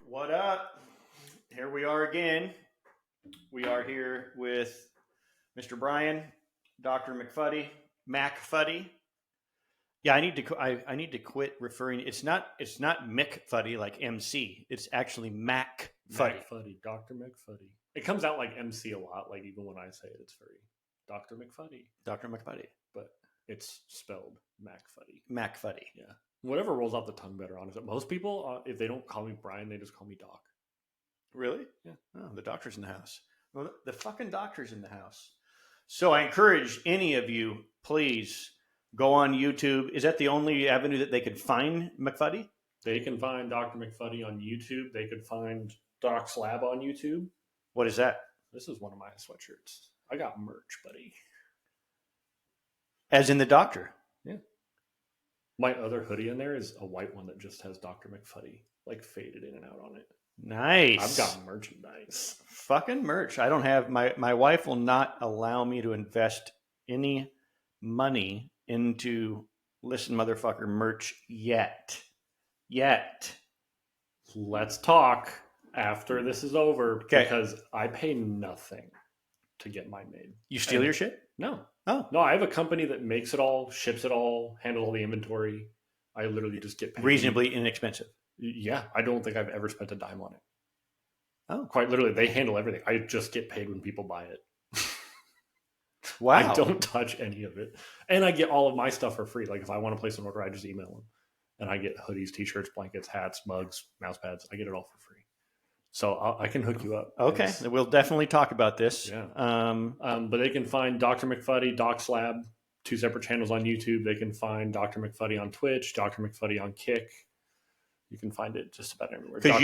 What up? Here we are again. We are here with Mr. Brian, Dr. Mackfuddy. Yeah, I need to quit referring. It's not Mickfuddy like MC. It's actually Mackfuddy. Mackfuddy, Dr. Mackfuddy. It comes out like MC a lot. Like even when I say it, it's very Dr. Mackfuddy. Dr. Mackfuddy, but it's spelled Mackfuddy. Mackfuddy. Yeah. Whatever rolls off the tongue better, honestly. Most people, if they don't call me Brian, they just call me Doc. Really? Yeah. Oh, the doctor's in the house. Well, the fucking doctor's in the house. So I encourage any of you, please go on YouTube. Is that the only avenue that they could find Mackfuddy? They can find Dr. Mackfuddy on YouTube. They could find Doc's Lab on YouTube. What is that? This is one of my sweatshirts. I got merch, buddy. As in the doctor? Yeah. My other hoodie in there is a white one that just has Dr. Mackfuddy like faded in and out on it. Nice. I've got merchandise. Fucking merch. I don't have my wife will not allow me to invest any money into Listen Motherfucker merch yet. Let's talk after this is over, okay. Because I pay nothing to get mine made. You steal your shit? No. Oh. No, I have a company that makes it all, ships it all, handles all the inventory. I literally just get paid. Reasonably inexpensive. Yeah, I don't think I've ever spent a dime on it. Oh. Quite literally, they handle everything. I just get paid when people buy it. Wow. I don't touch any of it. And I get all of my stuff for free. Like if I want to place an order, I just email them. And I get hoodies, t-shirts, blankets, hats, mugs, mouse pads. I get it all for free. So I can hook you up. Okay. We'll definitely talk about this. Yeah. But they can find Dr. Mackfuddy, Doc's Lab, 2 separate channels on YouTube. They can find Dr. Mackfuddy on Twitch, Dr. Mackfuddy on Kick. You can find it just about everywhere. Because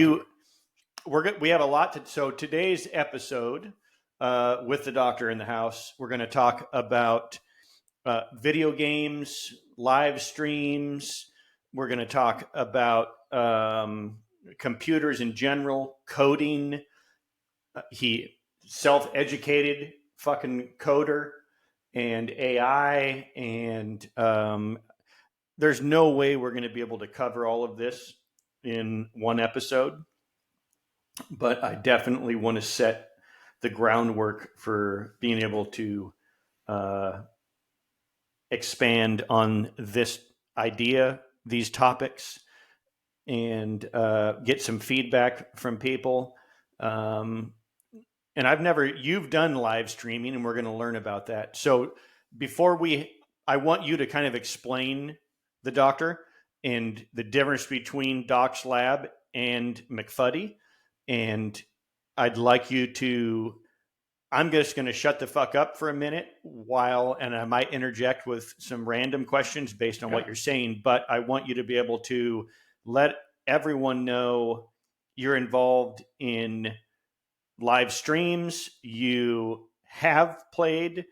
we have a lot to. So today's episode with the doctor in the house, we're going to talk about video games, live streams. We're going to talk about computers in general, coding. He self-educated fucking coder and AI, and there's no way we're going to be able to cover all of this in one episode, but I definitely want to set the groundwork for being able to expand on this idea, these topics, and get some feedback from people. And you've done live streaming, and we're going to learn about that. So I want you to kind of explain the doctor and the difference between Doc's Lab and Mackfuddy. And I'd like you to, I'm just going to shut the fuck up for a minute and I might interject with some random questions based on what you're saying, but I want you to be able to let everyone know you're involved in live streams. You have played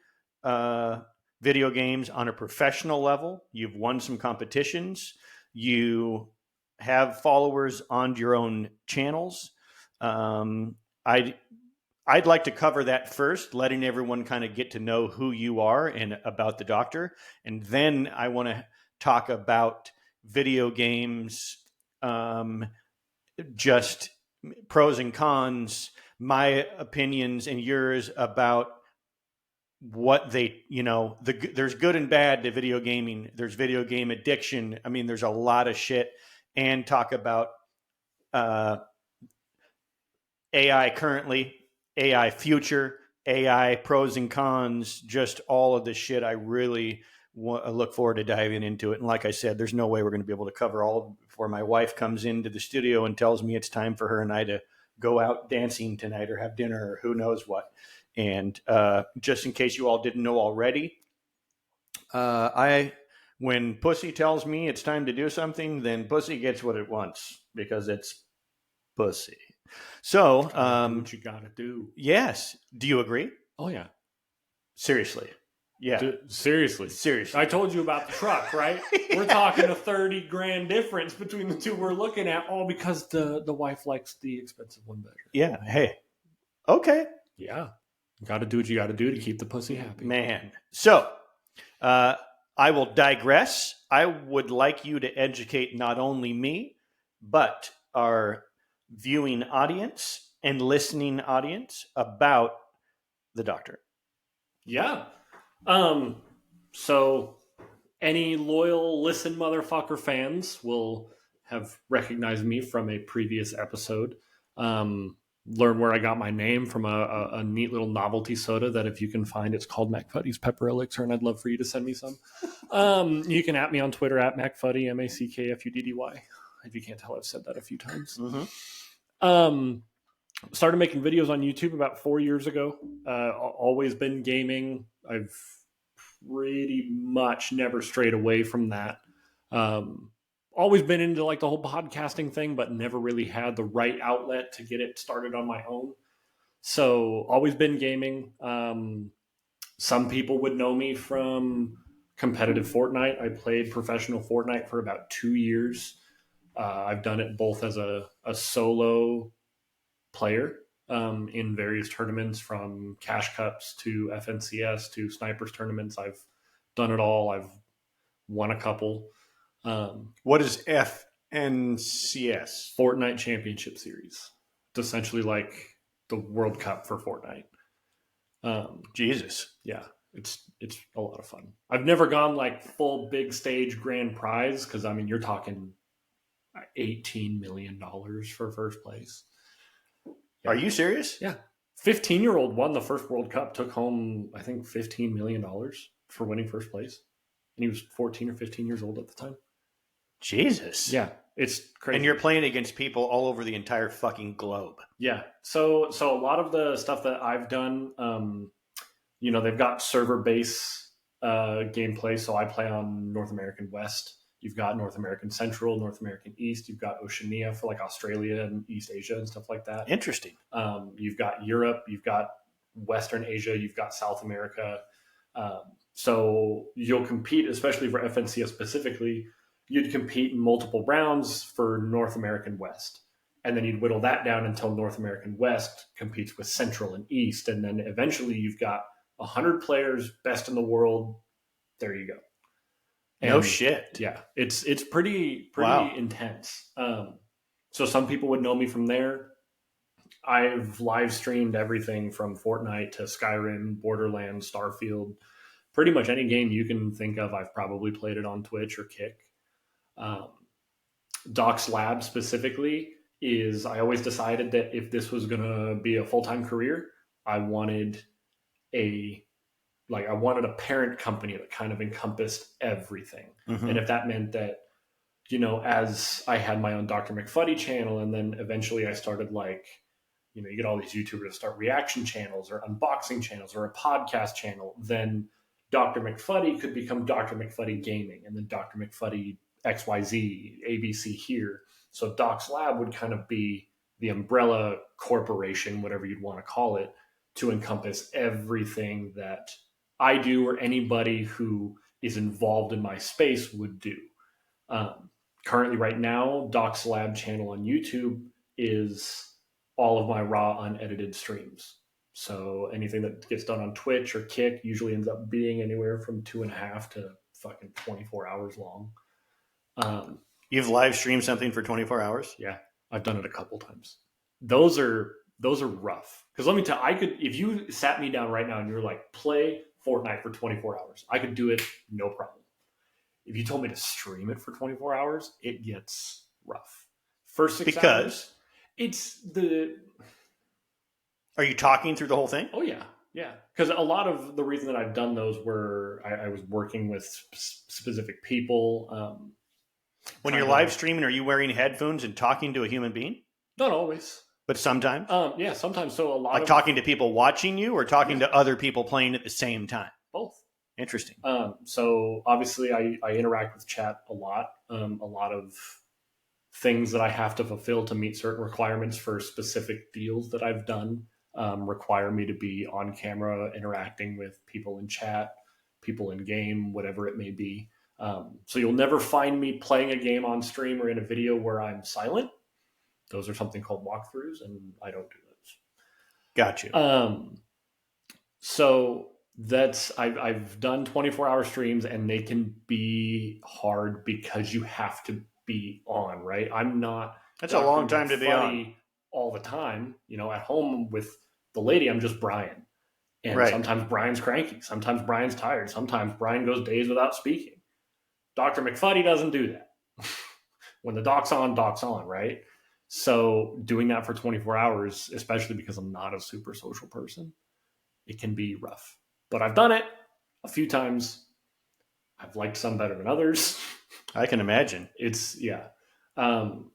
video games on a professional level. You've won some competitions. You have followers on your own channels. I'd like to cover that first, letting everyone kind of get to know who you are and about the doctor. And then I want to talk about video games, just pros and cons, my opinions and yours about what there's good and bad to video gaming. There's video game addiction. I mean, there's a lot of shit, and talk about AI currently, AI future, AI pros and cons, just all of the shit. I really look forward to diving into it. And like I said, there's no way we're going to be able to cover all of it before my wife comes into the studio and tells me it's time for her and I to go out dancing tonight or have dinner or who knows what. And just in case you all didn't know already, when Pussy tells me it's time to do something, then Pussy gets what it wants because it's Pussy. So, what you gotta do. Yes. Do you agree? Oh yeah. Seriously. Yeah. Seriously. I told you about the truck, right? We're talking a $30,000 difference between the two we're looking at, all because the wife likes the expensive one better. Yeah. Hey. Okay. Yeah. Got to do what you got to do to keep the pussy happy. Man. So, I will digress. I would like you to educate not only me, but our viewing audience and listening audience about the Doctor. Yeah. So any loyal listen motherfucker fans will have recognized me from a previous episode. Learn where I got my name from a neat little novelty soda that if you can find, it's called Mackfuddy's Pepper Elixir, and I'd love for you to send me some. You can at me on Twitter at Mackfuddy, MACKFUDDY. If you can't tell, I've said that a few times. Started making videos on YouTube about 4 years ago. Always been gaming. I've pretty much never strayed away from that. Always been into like the whole podcasting thing, but never really had the right outlet to get it started on my own. So always been gaming. Some people would know me from competitive Fortnite. I played professional Fortnite for about 2 years. I've done it both as a solo player in various tournaments, from Cash Cups to FNCS to Snipers tournaments. I've done it all. I've won a couple. What is FNCS? Fortnite Championship Series. It's essentially like the World Cup for Fortnite. Jesus. Yeah, it's a lot of fun. I've never gone like full big stage grand prize because I mean you're talking $18 million for first place. Yeah. Are you serious? Yeah. 15-year-old won the first World Cup, took home, I think, $15 million for winning first place. And he was 14 or 15 years old at the time. Jesus. Yeah, it's crazy. And you're playing against people all over the entire fucking globe. Yeah. So a lot of the stuff that I've done, they've got server-based gameplay. So I play on North American West. You've got North American Central, North American East. You've got Oceania for like Australia and East Asia and stuff like that. Interesting. You've got Europe. You've got Western Asia. You've got South America. So you'll compete, especially for FNCS specifically, you'd compete in multiple rounds for North American West. And then you'd whittle that down until North American West competes with Central and East. And then eventually you've got 100 players, best in the world. There you go. No shit. Yeah, it's pretty wow. intense. So some people would know me from there. I've live streamed everything from Fortnite to Skyrim, Borderlands, Starfield. Pretty much any game you can think of, I've probably played it on Twitch or Kick. Doc's Lab specifically is, I always decided that if this was going to be a full-time career, I wanted a parent company that kind of encompassed everything. Mm-hmm. And if that meant that, as I had my own Dr. Mackfuddy channel, and then eventually I started you get all these YouTubers to start reaction channels or unboxing channels or a podcast channel, then Dr. Mackfuddy could become Dr. Mackfuddy Gaming, and then Dr. Mackfuddy XYZ, ABC here. So Doc's Lab would kind of be the umbrella corporation, whatever you'd want to call it, to encompass everything that I do or anybody who is involved in my space would do. Currently, right now, Doc's Lab channel on YouTube is all of my raw, unedited streams. So anything that gets done on Twitch or Kick usually ends up being anywhere from 2.5 to fucking 24 hours long. You've live streamed something for 24 hours? Yeah, I've done it a couple times. Those are rough. Because let me tell you, if you sat me down right now and you were like, play Fortnite for 24 hours, I could do it, no problem. If you told me to stream it for 24 hours, it gets rough. First 6 hours, it's the... Are you talking through the whole thing? Oh, yeah. Yeah. Because a lot of the reason that I've done those were I was working with specific people. When you're live streaming, are you wearing headphones and talking to a human being? Not always. But sometimes? Yeah, sometimes. So a lot like talking to people watching you or talking to other people playing at the same time? Both. Interesting. So obviously I interact with chat a lot. A lot of things that I have to fulfill to meet certain requirements for specific deals that I've done require me to be on camera interacting with people in chat, people in game, whatever it may be. So you'll never find me playing a game on stream or in a video where I'm silent. Those are something called walkthroughs, and I don't do those. Got you. So I've done 24-hour streams, and they can be hard because you have to be on, right? I'm not That's a Dr. long time to be on. McFuddy all the time. At home with the lady, I'm just Brian. And Right. sometimes Brian's cranky. Sometimes Brian's tired. Sometimes Brian goes days without speaking. Dr. McFuddy doesn't do that. When the doc's on, right? So doing that for 24 hours, especially because I'm not a super social person, it can be rough. But I've done it a few times. I've liked some better than others. I can imagine. It's, yeah. Um,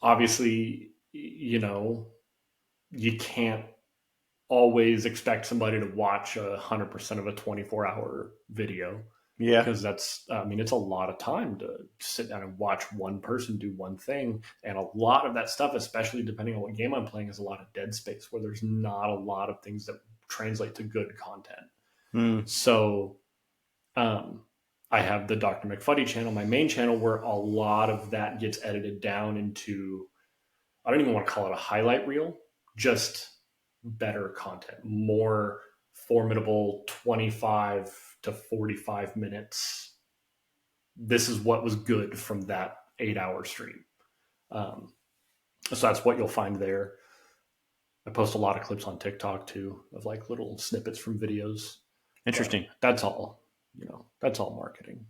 Obviously, you can't always expect somebody to watch 100% of a 24-hour video, Yeah. because it's a lot of time to sit down and watch one person do one thing. And a lot of that stuff, especially depending on what game I'm playing, is a lot of dead space where there's not a lot of things that translate to good content. Mm. So um, I have the Dr. McFuddy channel, my main channel, where a lot of that gets edited down into, I don't even want to call it a highlight reel, just better content, more formidable 25 to 45 minutes. This is what was good from that 8-hour stream. Um, so that's what you'll find there. I post a lot of clips on TikTok too, of like little snippets from videos. Interesting. But that's all marketing.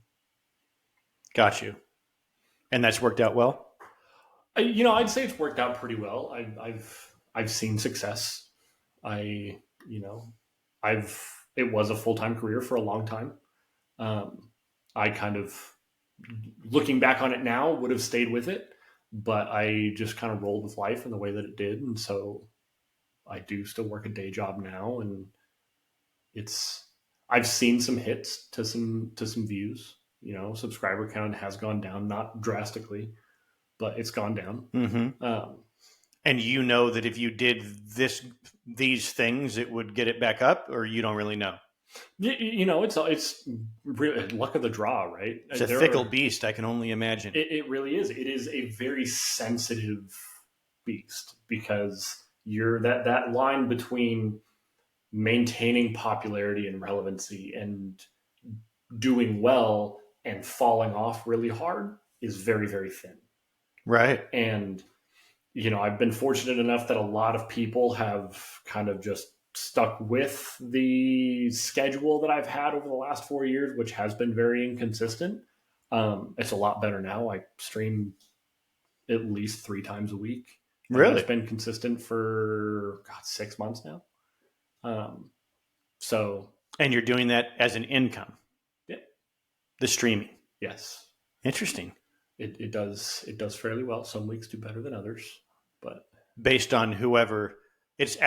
Got you. And that's worked out well? I'd say it's worked out pretty well. I've seen success. I you know I've It was a full time career for a long time. I kind of, looking back on it now, would have stayed with it, but I just kind of rolled with life in the way that it did, and so I do still work a day job now, and it's I've seen some hits to some views. Subscriber count has gone down, not drastically, but it's gone down. Mm-hmm. Um, And you know that if you did these things, it would get it back up, or you don't really know? it's really luck of the draw, right? It's a fickle beast, I can only imagine. It really is. It is a very sensitive beast, because you're that line between maintaining popularity and relevancy and doing well and falling off really hard is very, very thin. Right. And I've been fortunate enough that a lot of people have kind of just stuck with the schedule that I've had over the last 4 years, which has been very inconsistent. It's a lot better now. I stream at least 3 times a week. And Really? that's been consistent for 6 months now. So, And you're doing that as an income? yeah, The streaming? yes, Interesting. it does fairly well. Some weeks do better than others, but Based on whoever, it's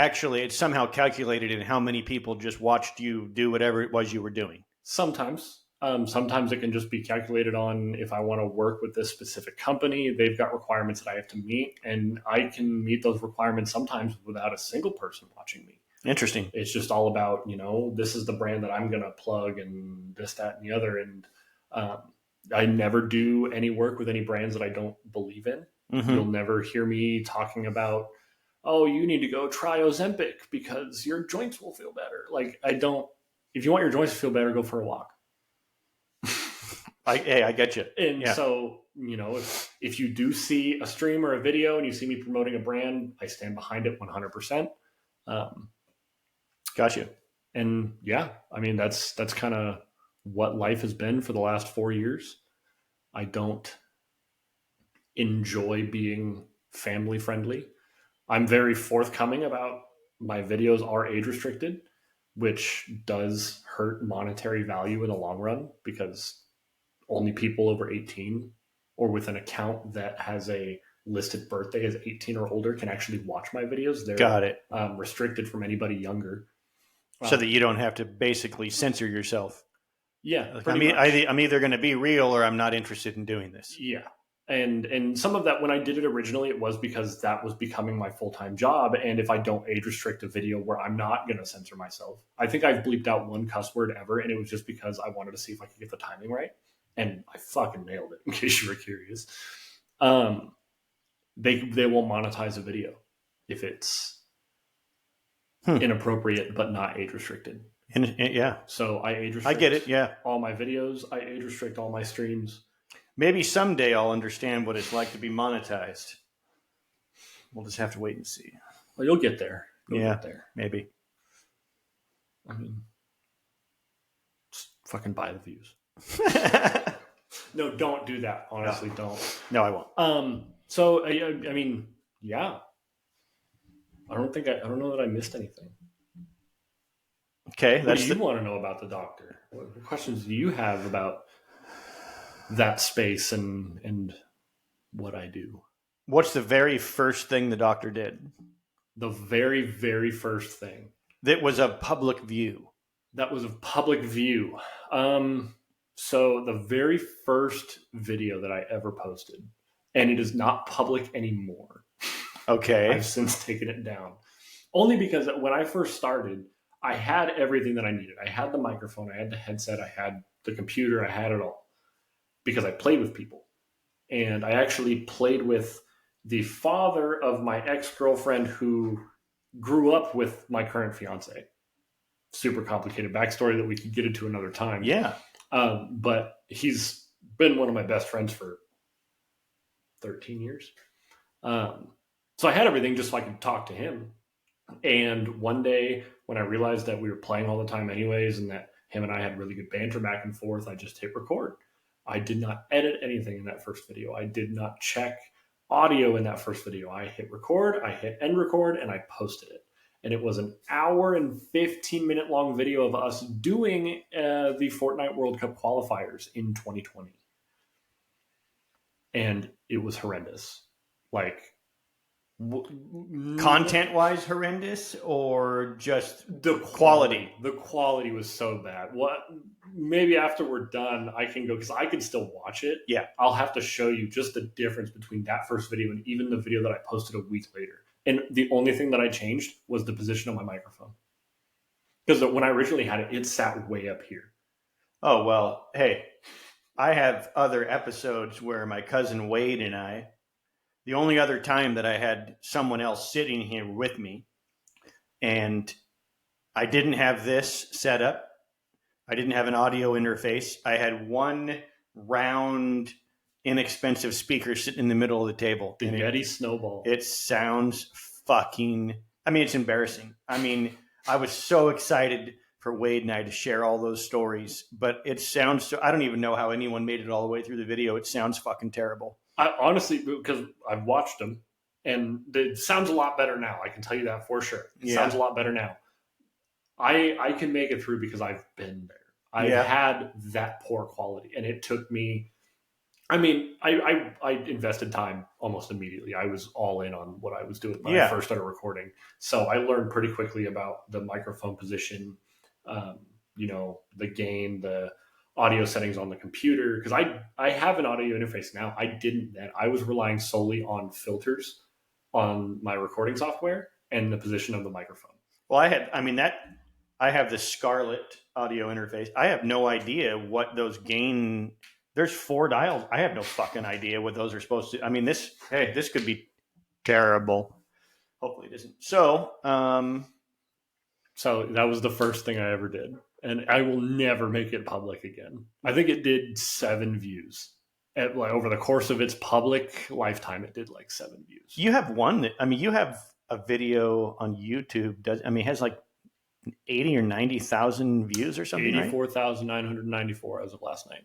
somehow calculated in how many people just watched you do whatever it was you were doing. sometimes it can just be calculated on, if I want to work with this specific company, they've got requirements that I have to meet, and I can meet those requirements sometimes without a single person watching me. Interesting. It's just all about, this is the brand that I'm going to plug, and this, that, and the other. And um, I never do any work with any brands that I don't believe in. Mm-hmm. You'll never hear me talking about, oh, you need to go try Ozempic because your joints will feel better. Like, I don't, if you want your joints to feel better, go for a walk. I get you. And yeah. So, if you do see a stream or a video and you see me promoting a brand, I stand behind it 100%. Got you. And yeah, that's kind of what life has been for the last 4 years. I don't enjoy being family friendly. I'm very forthcoming about my videos are age restricted, which does hurt monetary value in the long run, because only people over 18 or with an account that has a listed birthday as 18 or older can actually watch my videos. They're Got it. Restricted from anybody younger. So that you don't have to basically censor yourself. Yeah. Like, I'm either going to be real or I'm not interested in doing this. Yeah. And some of that, when I did it originally, it was because that was becoming my full-time job. And if I don't age restrict a video where I'm not going to censor myself, I think I've bleeped out one cuss word ever, and it was just because I wanted to see if I could get the timing right. And I fucking nailed it, in case you were curious. They won't monetize a video if it's inappropriate but not age restricted. Yeah, So I age I restrict get it. Yeah, all my videos. I age restrict all my streams. maybe someday I'll understand what it's like to be monetized. We'll just have to wait and see. Well, you'll get there. You'll Yeah, get there. maybe. I mean, just fucking buy the views. No, don't do that. Honestly, don't. No, I won't. So I mean, yeah. I don't know that I missed anything. Okay, What do you want to know about the doctor? What questions do you have about that space and what I do? What's the very first thing the doctor did? The very, very first thing That was a public view. that was of public view. So the very first video that I ever posted, and it is not public anymore. Okay. I've since taken it down. Only because when I first started, I had everything that I needed. I had the microphone, I had the headset, I had the computer, I had it all. Because I played with people. And I actually played with the father of my ex-girlfriend who grew up with my current fiance. Super complicated backstory that we could get into another time. Yeah. But he's been one of my best friends for 13 years. So I had everything just so I could talk to him. And one day when I realized that we were playing all the time anyways and that him and I had really good banter back and forth, I just hit record. I did not edit anything in that first video. I did not check audio in that first video. I hit record, I hit end record, and I posted it. And it was an hour and 15-minute long video of us doing the Fortnite World Cup qualifiers in 2020. And it was horrendous. Like, content-wise horrendous, or just the quality? The quality was so bad. What? Maybe after we're done, I can go, because I can still watch it. Yeah. I'll have to show you just the difference between that first video and even the video that I posted a week later. And the only thing that I changed was the position of my microphone. Because when I originally had it, it sat way up here. Oh, well, hey, I have other episodes where my cousin Wade and I, the only other time that I had someone else sitting here with me, and I didn't have this set up. I didn't have an audio interface. I had one round, inexpensive speaker sitting in the middle of the table. The Yeti Snowball. It sounds fucking, I mean, it's embarrassing. I mean, I was so excited for Wade and I to share all those stories, but it sounds so, I don't even know how anyone made it all the way through the video. It sounds fucking terrible. I honestly, because I've watched them, and it sounds a lot better now. I can tell you that for sure. It sounds a lot better now. I can make it through because I've been there. I've had that poor quality, and it took me. I mean, I invested time almost immediately. I was all in on what I was doing when I first started recording. So I learned pretty quickly about the microphone position, the gain, the audio settings on the computer. Because I have an audio interface now. I didn't then. I was relying solely on filters on my recording software and the position of the microphone. Well, I have the Scarlett audio interface. I have no idea what those gain. There's 4 dials. I have no fucking idea what those are supposed to. I mean, this could be terrible. Hopefully it isn't. So that was the first thing I ever did. And I will never make it public again. I think it did 7 views. Over the course of its public lifetime, it did like 7 views. You have one that, I mean, you have a video on YouTube. It has like 80 or 90,000 views or something. 84,994 as of last night.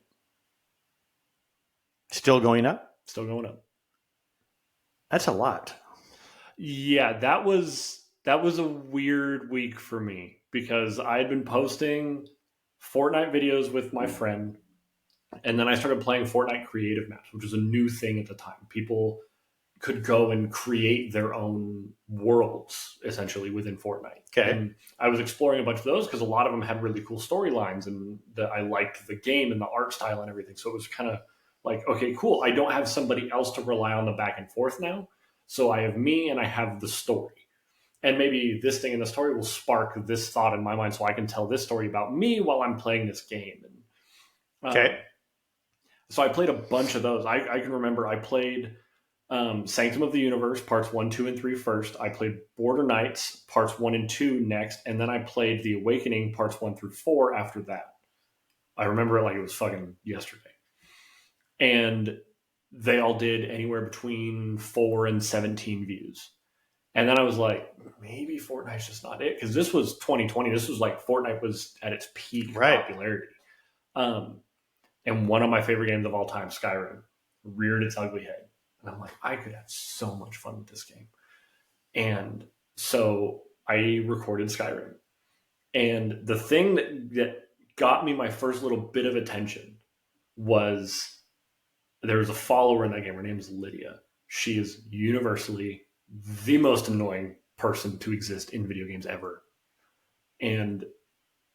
Still going up? Still going up. That's a lot. Yeah, that was a weird week for me because I had been posting Fortnite videos with my friend, and then I started playing Fortnite creative maps, which was a new thing at the time. People could go and create their own worlds essentially within Fortnite. Okay. And I was exploring a bunch of those because a lot of them had really cool storylines and I liked the game and the art style and everything. So it was kind of like, okay, cool. I don't have somebody else to rely on the back and forth now. So I have me and I have the story. And maybe this thing in the story will spark this thought in my mind so I can tell this story about me while I'm playing this game. And, okay. So I played a bunch of those. I can remember I played Sanctum of the Universe, parts 1, 2, and 3 first. I played Border Knights, parts 1 and 2 next. And then I played The Awakening, parts 1 through 4 after that. I remember it like it was fucking yesterday. And they all did anywhere between 4 and 17 views. And then I was like, maybe Fortnite's just not it. Because this was 2020. This was like Fortnite was at its peak popularity. And one of my favorite games of all time, Skyrim, reared its ugly head. And I'm like, I could have so much fun with this game. And so I recorded Skyrim. And the thing that got me my first little bit of attention was there was a follower in that game. Her name is Lydia. She is universally the most annoying person to exist in video games ever. And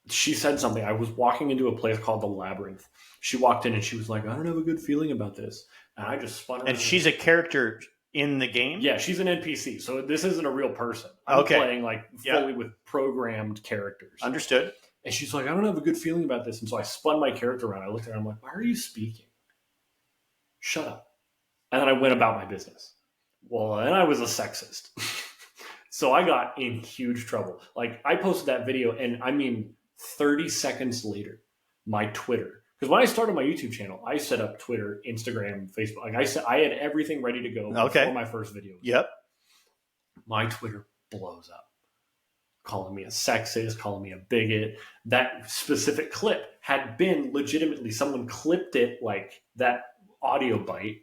she said something. I was walking into a place called the Labyrinth. She walked in and she was like, I don't have a good feeling about this. And I just spun around. And she's a character in the game? Yeah, she's an NPC. So this isn't a real person. I'm playing like fully with programmed characters. Understood. And she's like, I don't have a good feeling about this. And so I spun my character around. I looked at her. I'm like, why are you speaking? Shut up. And then I went about my business. Well, then I was a sexist. So I got in huge trouble. Like I posted that video and I mean 30 seconds later, my Twitter. Because when I started my YouTube channel, I set up Twitter, Instagram, Facebook. Like I said, I had everything ready to go before my first video. Yep. My Twitter blows up. Calling me a sexist, calling me a bigot. That specific clip had been legitimately, someone clipped it like that audio bite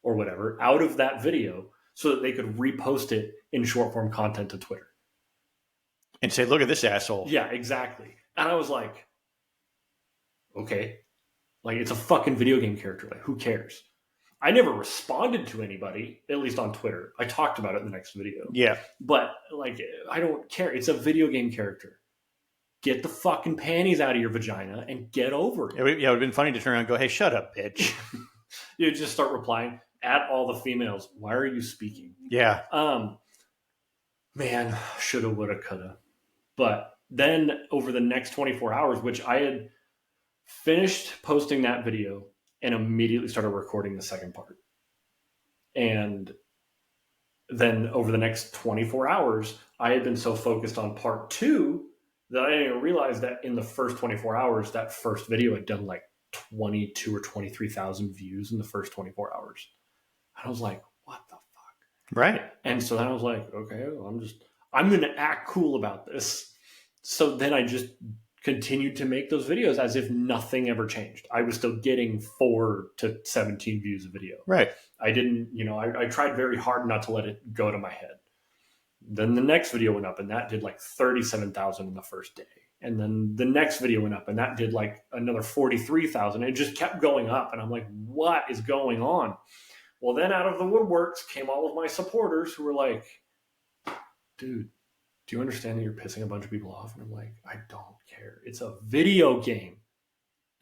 or whatever out of that video so that they could repost it in short form content to Twitter. And say, look at this asshole. Yeah, exactly. And I was like, okay. Like, it's a fucking video game character. Like, who cares? I never responded to anybody, at least on Twitter. I talked about it in the next video. Yeah. But, like, I don't care. It's a video game character. Get the fucking panties out of your vagina and get over it. It would have been funny to turn around and go, hey, shut up, bitch. You just start replying at all the females. Why are you speaking? Yeah. Man, shoulda, woulda, coulda. But then over the next 24 hours, which I had finished posting that video and immediately started recording the second part. And then over the next 24 hours, I had been so focused on part 2 that I didn't even realize that in the first 24 hours, that first video had done like 22 or 23,000 views in the first 24 hours. And I was like, what the fuck? Right. And so then I was like, okay, well, I'm going to act cool about this. So then I just continued to make those videos as if nothing ever changed. I was still getting 4 to 17 views a video. Right. I didn't, I tried very hard not to let it go to my head. Then the next video went up and that did like 37,000 in the first day. And then the next video went up and that did like another 43,000. It just kept going up. And I'm like, what is going on? Well, then out of the woodworks came all of my supporters who were like, dude, do you understand that you're pissing a bunch of people off? And I'm like, I don't care. It's a video game.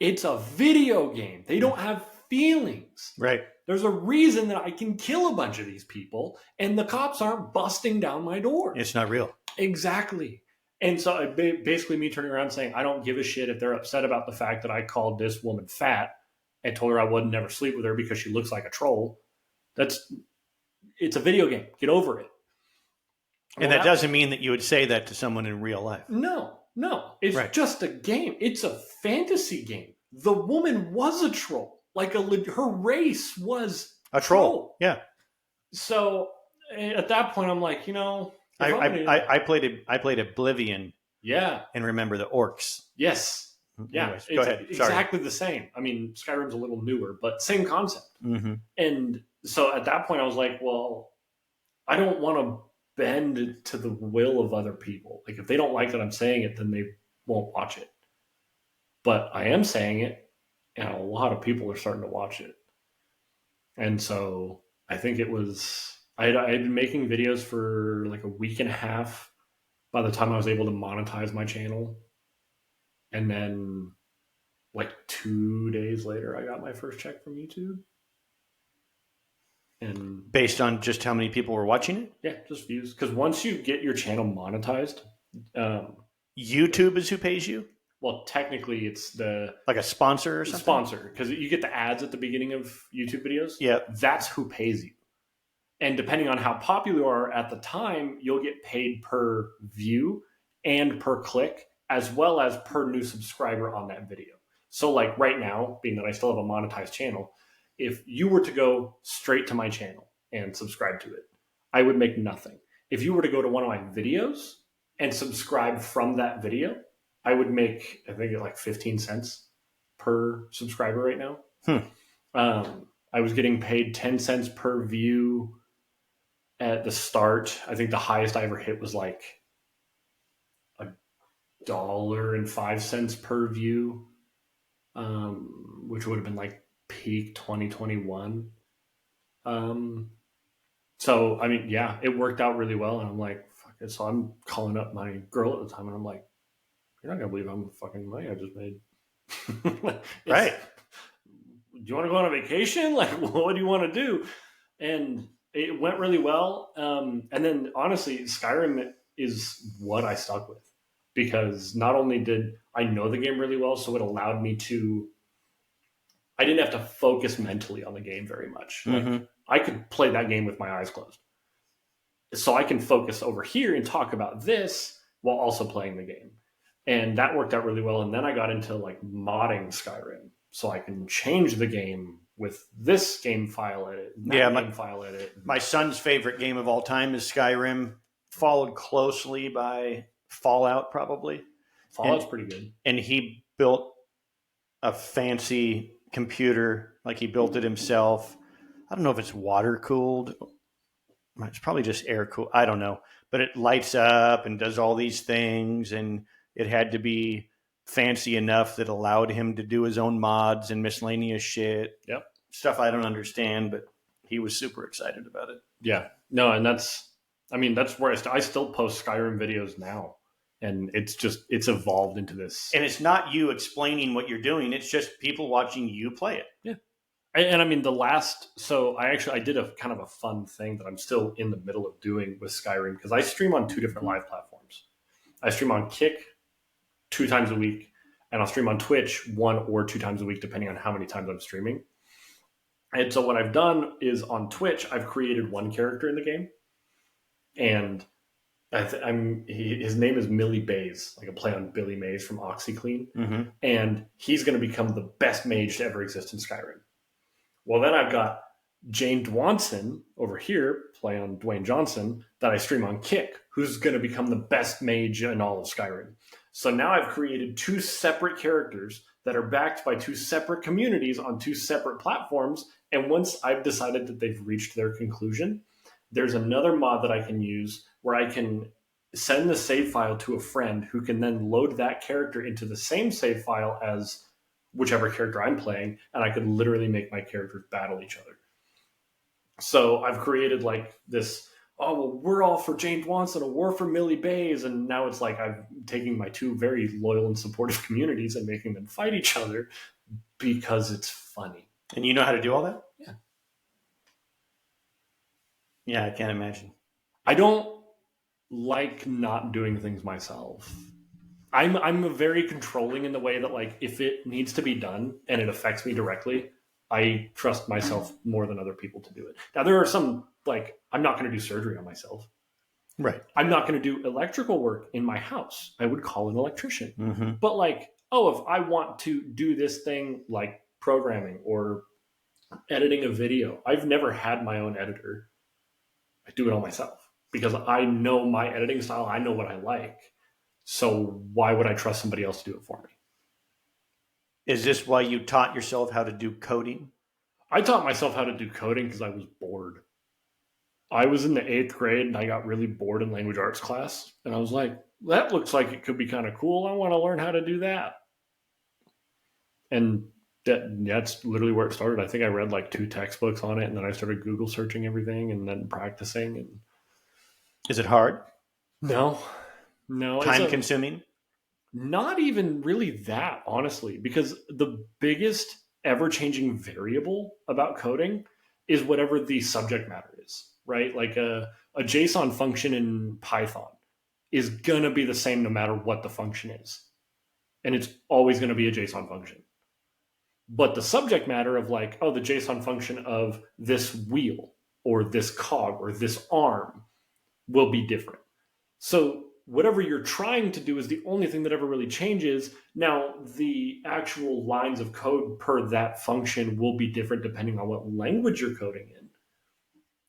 It's a video game. They don't have feelings. Right. There's a reason that I can kill a bunch of these people and the cops aren't busting down my door. It's not real. Exactly. And so basically me turning around saying, I don't give a shit if they're upset about the fact that I called this woman fat and told her I would never sleep with her because she looks like a troll. It's a video game. Get over it. And that doesn't mean that you would say that to someone in real life. No. It's just a game. It's a fantasy game. The woman was a troll. Like her race was a troll. Yeah. So at that point, I'm like, I played Oblivion. Yeah. And remember the orcs. Yes. Yeah. Anyways, go ahead. Exactly the same. I mean, Skyrim's a little newer, but same concept. Mm-hmm. And so at that point, I was like, well, I don't want to bend to the will of other people. Like if they don't like that I'm saying it, then they won't watch it. But I am saying it, and a lot of people are starting to watch it. And so I think it was I had been making videos for like a week and a half by the time I was able to monetize my channel. And then like 2 days later, I got my first check from YouTube. And based on just how many people were watching it? Yeah, just views. Because once you get your channel monetized, YouTube is who pays you? Well, technically, it's like a sponsor or something? Sponsor, because you get the ads at the beginning of YouTube videos. Yeah. That's who pays you. And depending on how popular you are at the time, you'll get paid per view and per click, as well as per new subscriber on that video. So, like right now, being that I still have a monetized channel, if you were to go straight to my channel and subscribe to it, I would make nothing. If you were to go to one of my videos and subscribe from that video, I would make, I think, like 15 cents per subscriber right now. I was getting paid 10 cents per view at the start. I think the highest I ever hit was like $1.05 per view, which would have been like peak 2021. So I mean, yeah, it worked out really well, and I'm like, fuck it. So I'm calling up my girl at the time, and I'm like, you're not gonna believe how much fucking money I just made. Right. Do you want to go on a vacation? Like, what do you want to do? And it went really well. And then honestly, Skyrim is what I stuck with, because not only did I know the game really well, so it allowed me to, I didn't have to focus mentally on the game very much. Like, I could play that game with my eyes closed. So I can focus over here and talk about this while also playing the game. And that worked out really well. And then I got into like modding Skyrim, so I can change the game with this game file edit, game file edit. My son's favorite game of all time is Skyrim, followed closely by Fallout, probably. Fallout's pretty good. And he built a fancy computer, like he built it himself. I don't know if it's water cooled. It's probably just air cooled. I don't know. But it lights up and does all these things, and it had to be fancy enough that allowed him to do his own mods and miscellaneous shit. Yep. Stuff I don't understand, but he was super excited about it. Yeah. No, and that's where I still post Skyrim videos now. And it's evolved into this. And it's not you explaining what you're doing. It's just people watching you play it. Yeah. And I mean, so I did a kind of a fun thing that I'm still in the middle of doing with Skyrim, because I stream on 2 different live platforms. I stream on Kick 2 times a week, and I'll stream on Twitch 1 or 2 times a week, depending on how many times I'm streaming. And so what I've done is on Twitch, I've created one character in the game, and his name is Millie Bays, like a play on Billy Mays from OxyClean, and he's going to become the best mage to ever exist in Skyrim. Well, then I've got Jane Dwanson over here, play on Dwayne Johnson, that I stream on Kick, who's going to become the best mage in all of Skyrim. So now I've created 2 separate characters that are backed by 2 separate communities on 2 separate platforms. And once I've decided that they've reached their conclusion, there's another mod that I can use where I can send the save file to a friend who can then load that character into the same save file as whichever character I'm playing, and I could literally make my characters battle each other. So I've created like this, oh, well, we're all for Jane Dwanson, a war for Millie Bays, and now it's like I'm taking my 2 very loyal and supportive communities and making them fight each other because it's funny. And you know how to do all that? Yeah. Yeah, I can't imagine. I don't like not doing things myself. I'm very controlling in the way that, like, if it needs to be done and it affects me directly, I trust myself more than other people to do it. Now, there are some, like, I'm not going to do surgery on myself. Right. I'm not going to do electrical work in my house. I would call an electrician. Mm-hmm. But, like, oh, if I want to do this thing like programming or editing a video, I've never had my own editor. I do it all myself because I know my editing style. I know what I like. So why would I trust somebody else to do it for me? Is this why you taught yourself how to do coding? I taught myself how to do coding because I was bored. I was in the 8th grade and I got really bored in language arts class. And I was like, that looks like it could be kind of cool. I want to learn how to do that. And that's literally where it started. I think I read like 2 textbooks on it, and then I started Google searching everything and then practicing. And is it hard? No. Time consuming? Not even really that, honestly, because the biggest ever-changing variable about coding is whatever the subject matter is, right? Like a JSON function in Python is going to be the same no matter what the function is. And it's always going to be a JSON function. But the subject matter of like, oh, the JSON function of this wheel or this cog or this arm will be different. So whatever you're trying to do is the only thing that ever really changes. Now, the actual lines of code per that function will be different depending on what language you're coding in.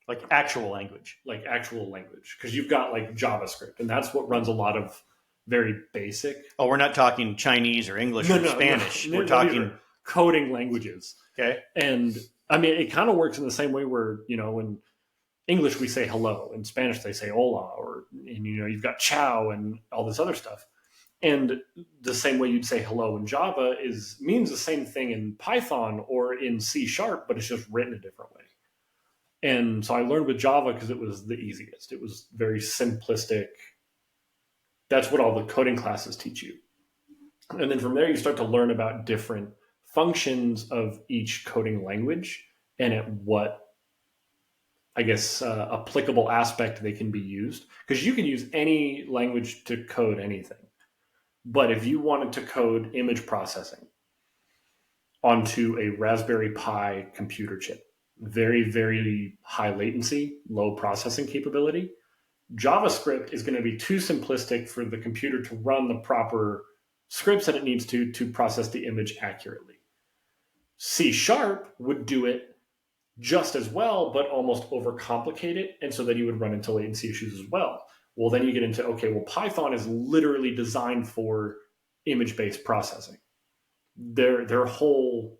Like actual language. Like actual language. Because you've got like JavaScript, and that's what runs a lot of very basic. Oh, we're not talking Chinese or English or Spanish. We're talking coding languages. Okay. And I mean, it kind of works in the same way where, in English we say hello, in Spanish they say hola, or you've got ciao and all this other stuff. And the same way you'd say hello in Java means the same thing in Python or in C#, but it's just written a different way. And so I learned with Java because it was the easiest. It was very simplistic. That's what all the coding classes teach you. And then from there, you start to learn about different functions of each coding language and at what, I guess, applicable aspect they can be used. Because you can use any language to code anything. But if you wanted to code image processing onto a Raspberry Pi computer chip, very, very high latency, low processing capability, JavaScript is going to be too simplistic for the computer to run the proper scripts that it needs to process the image accurately. C# would do it just as well, but almost overcomplicate it. And so then you would run into latency issues as well. Well, then you get into, okay, well, Python is literally designed for image-based processing. Their whole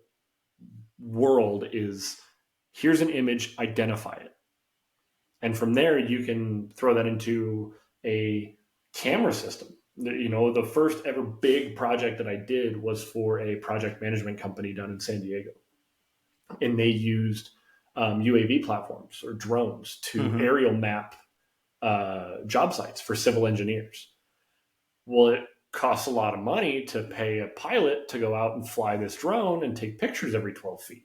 world is, here's an image, identify it. And from there, you can throw that into a camera system. The first ever big project that I did was for a project management company down in San Diego. And they used UAV platforms or drones to aerial map job sites for civil engineers. Well, it costs a lot of money to pay a pilot to go out and fly this drone and take pictures every 12 feet.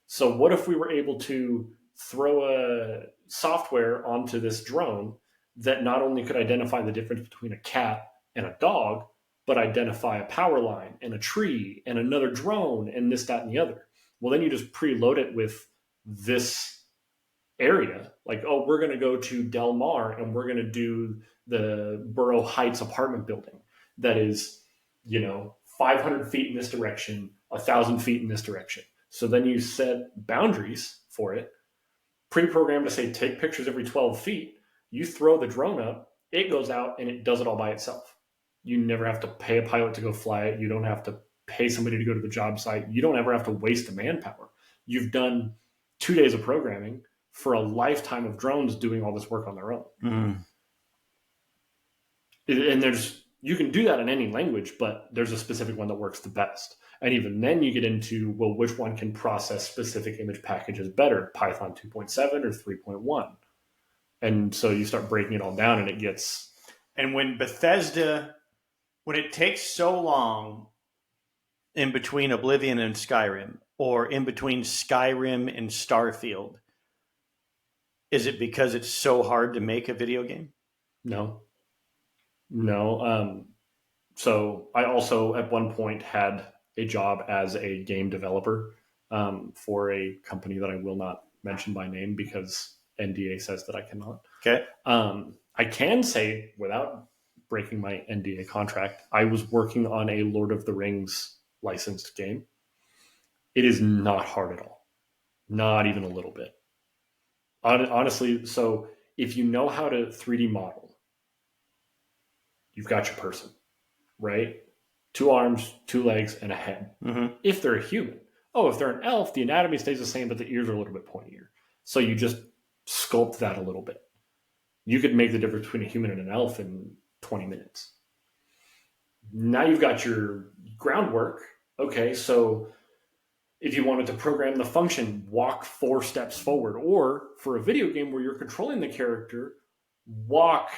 So what if we were able to throw a software onto this drone that not only could identify the difference between a cat and a dog, but identify a power line and a tree and another drone and this, that, and the other? Well, then you just preload it with this area. Like, oh, we're going to go to Del Mar and we're going to do the Borough Heights apartment building that is, 500 feet in this direction, 1,000 feet in this direction. So then you set boundaries for it, pre-programmed to say, take pictures every 12 feet. You throw the drone up, it goes out and it does it all by itself. You never have to pay a pilot to go fly it. You don't have to pay somebody to go to the job site. You don't ever have to waste a manpower. You've done 2 days of programming for a lifetime of drones doing all this work on their own. And you can do that in any language, but there's a specific one that works the best. And even then you get into, well, which one can process specific image packages better, Python 2.7 or 3.1? And so you start breaking it all down and it gets... And when it takes so long in between Oblivion and Skyrim, or in between Skyrim and Starfield, is it because it's so hard to make a video game? No. So I also at one point had a job as a game developer for a company that I will not mention by name because NDA says that I cannot. Okay. I can say, without breaking my NDA contract, I was working on a Lord of the Rings licensed game. It is not hard at all. Not even a little bit. Honestly, so if you know how to 3D model, you've got your person, right? 2 arms, 2 legs, and a head. If they're a human. If they're an elf, the anatomy stays the same, but the ears are a little bit pointier. So you just sculpt that a little bit. You could make the difference between a human and an elf in 20 minutes. Now you've got your groundwork. Okay, so if you wanted to program the function, walk 4 steps forward, or for a video game where you're controlling the character, walk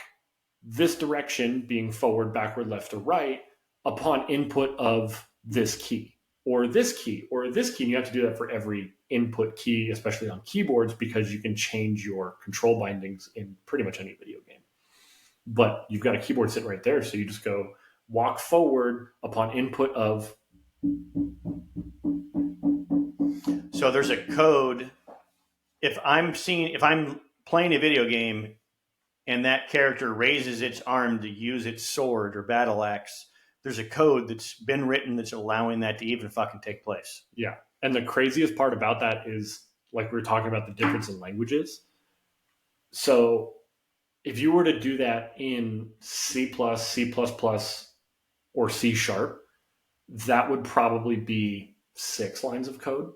this direction, being forward, backward, left, or right, upon input of this key, or this key, or this key. And you have to do that for every input key, especially on keyboards, because you can change your control bindings in pretty much any video game. But you've got a keyboard sitting right there, so you just go walk forward upon input of... So there's a code if I'm playing a video game and that character raises its arm to use its sword or battle axe, there's a code that's been written that's allowing that to even fucking take place. Yeah. And the craziest part about that is, like we were talking about the difference in languages. So if you were to do that in C++, C++, or C sharp, that would probably be 6 lines of code.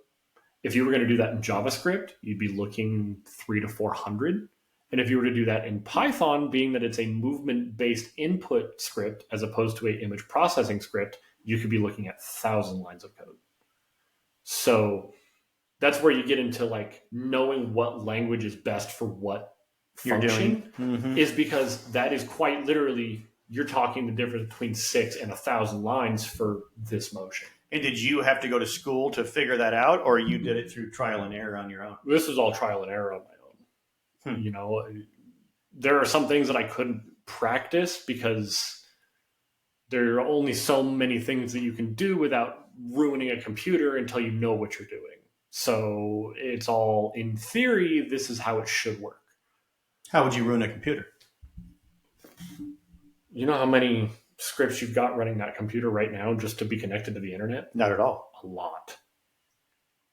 If you were going to do that in JavaScript, you'd be looking 300 to 400. And if you were to do that in Python, being that it's a movement-based input script as opposed to an image processing script, you could be looking at 1,000 lines of code. So that's where you get into like knowing what language is best for what function, is because that is quite literally, you're talking the difference between 6 and 1,000 lines for this motion. And did you have to go to school to figure that out, or you did it through trial and error on your own? This was all trial and error on my own. You know, there are some things that I couldn't practice because there are only so many things that you can do without ruining a computer until you know what you're doing. So it's all, in theory, this is how it should work. How would you ruin a computer? You know how many scripts you've got running that computer right now just to be connected to the internet? Not at all. A lot.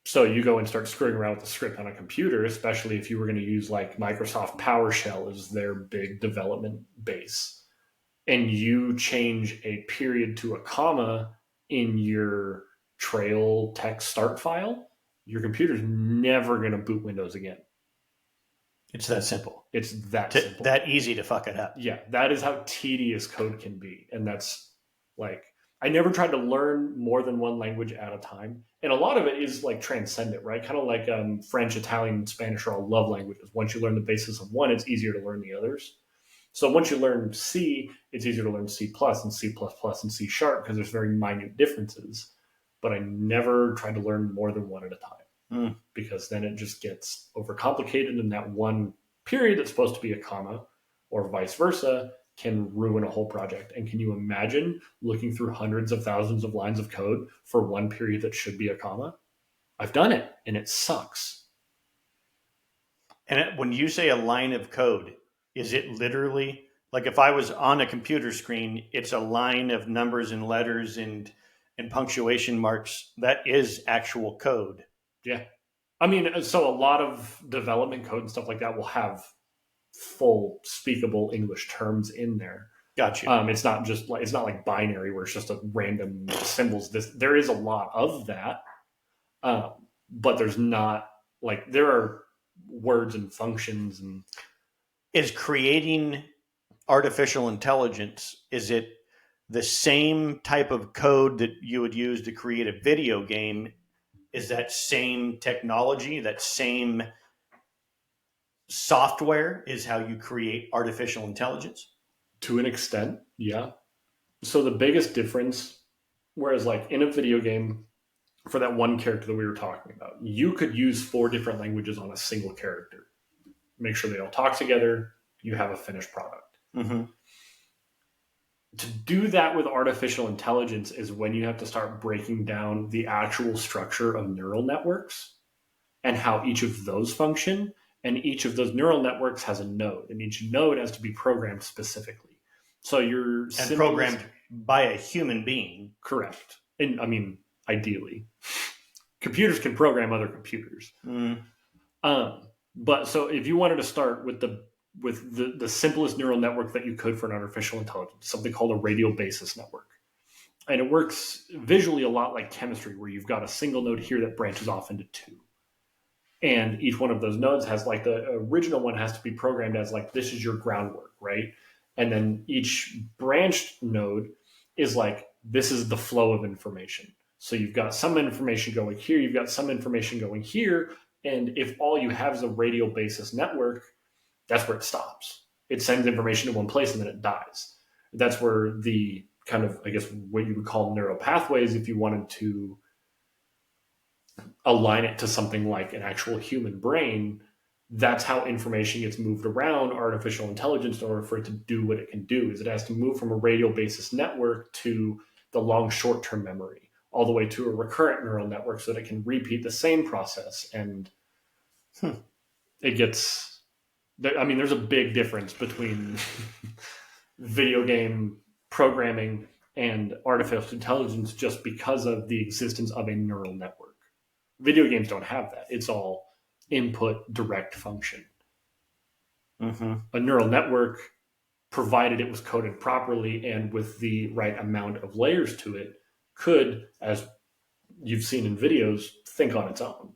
So you go and start screwing around with the script on a computer, especially if you were going to use like Microsoft PowerShell as their big development base, and you change a period to a comma in your trail text start file, your computer's never going to boot Windows again. It's that simple. It's that simple. That easy to fuck it up. Yeah, that is how tedious code can be. And that's like, I never tried to learn more than one language at a time. And a lot of it is like transcendent, right? Kind of like French, Italian, Spanish are all love languages. Once you learn the basis of one, it's easier to learn the others. So once you learn C, it's easier to learn C++ and C++ and C sharp because there's very minute differences. But I never tried to learn more than one at a time because then it just gets overcomplicated, and that one period that's supposed to be a comma or vice versa can ruin a whole project. And can you imagine looking through hundreds of thousands of lines of code for one period that should be a comma? I've done it, and it sucks. And when you say a line of code, is it literally, like if I was on a computer screen, it's a line of numbers and letters and punctuation marks? That is actual code. Yeah. I mean, so a lot of development code and stuff like that will have full speakable English terms in there. Gotcha. It's not just like, it's not like binary where it's just a random symbols. There is a lot of that, but there's not, like, there are words and functions. And is creating artificial intelligence, is it the same type of code that you would use to create a video game? Is that same technology, that same software is how you create artificial intelligence? To an extent, yeah. So the biggest difference, whereas like in a video game, for that one character that we were talking about, you could use 4 different languages on a single character. Make sure they all talk together, you have a finished product. Mm-hmm. To do that with artificial intelligence is when you have to start breaking down the actual structure of neural networks and how each of those function. And each of those neural networks has a node, and each node has to be programmed specifically. So you're programmed by a human being. Correct. And I mean, ideally, computers can program other computers. But so if you wanted to start with the simplest neural network that you could for an artificial intelligence, something called a radial basis network. And it works visually a lot like chemistry, where you've got a single node here that branches off into 2. And each one of those nodes has, like, the original one has to be programmed as like, this is your groundwork, right? And then each branched node is like, this is the flow of information. So you've got some information going here, you've got some information going here. And if all you have is a radial basis network, that's where it stops. It sends information to one place and then it dies. That's where the kind of, I guess, what you would call neural pathways, if you wanted to align it to something like an actual human brain, that's how information gets moved around artificial intelligence in order for it to do what it can do. Is it has to move from a radial basis network to the long short-term memory, all the way to a recurrent neural network so that it can repeat the same process. And it gets. I mean, there's a big difference between video game programming and artificial intelligence just because of the existence of a neural network. Video games don't have that. It's all input direct function. Mm-hmm. A neural network, provided it was coded properly and with the right amount of layers to it, could, as you've seen in videos, think on its own.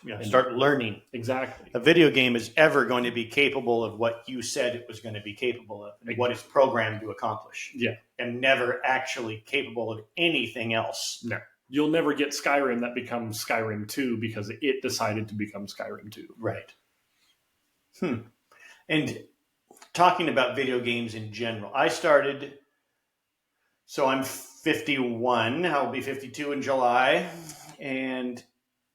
Yeah, start learning. Exactly. A video game is ever going to be capable of what you said it was going to be capable of, and what it's programmed to accomplish. Yeah. And never actually capable of anything else. No. You'll never get Skyrim that becomes Skyrim 2 because it decided to become Skyrim 2. Right. And talking about video games in general, I started, so I'm 51, I'll be 52 in July, and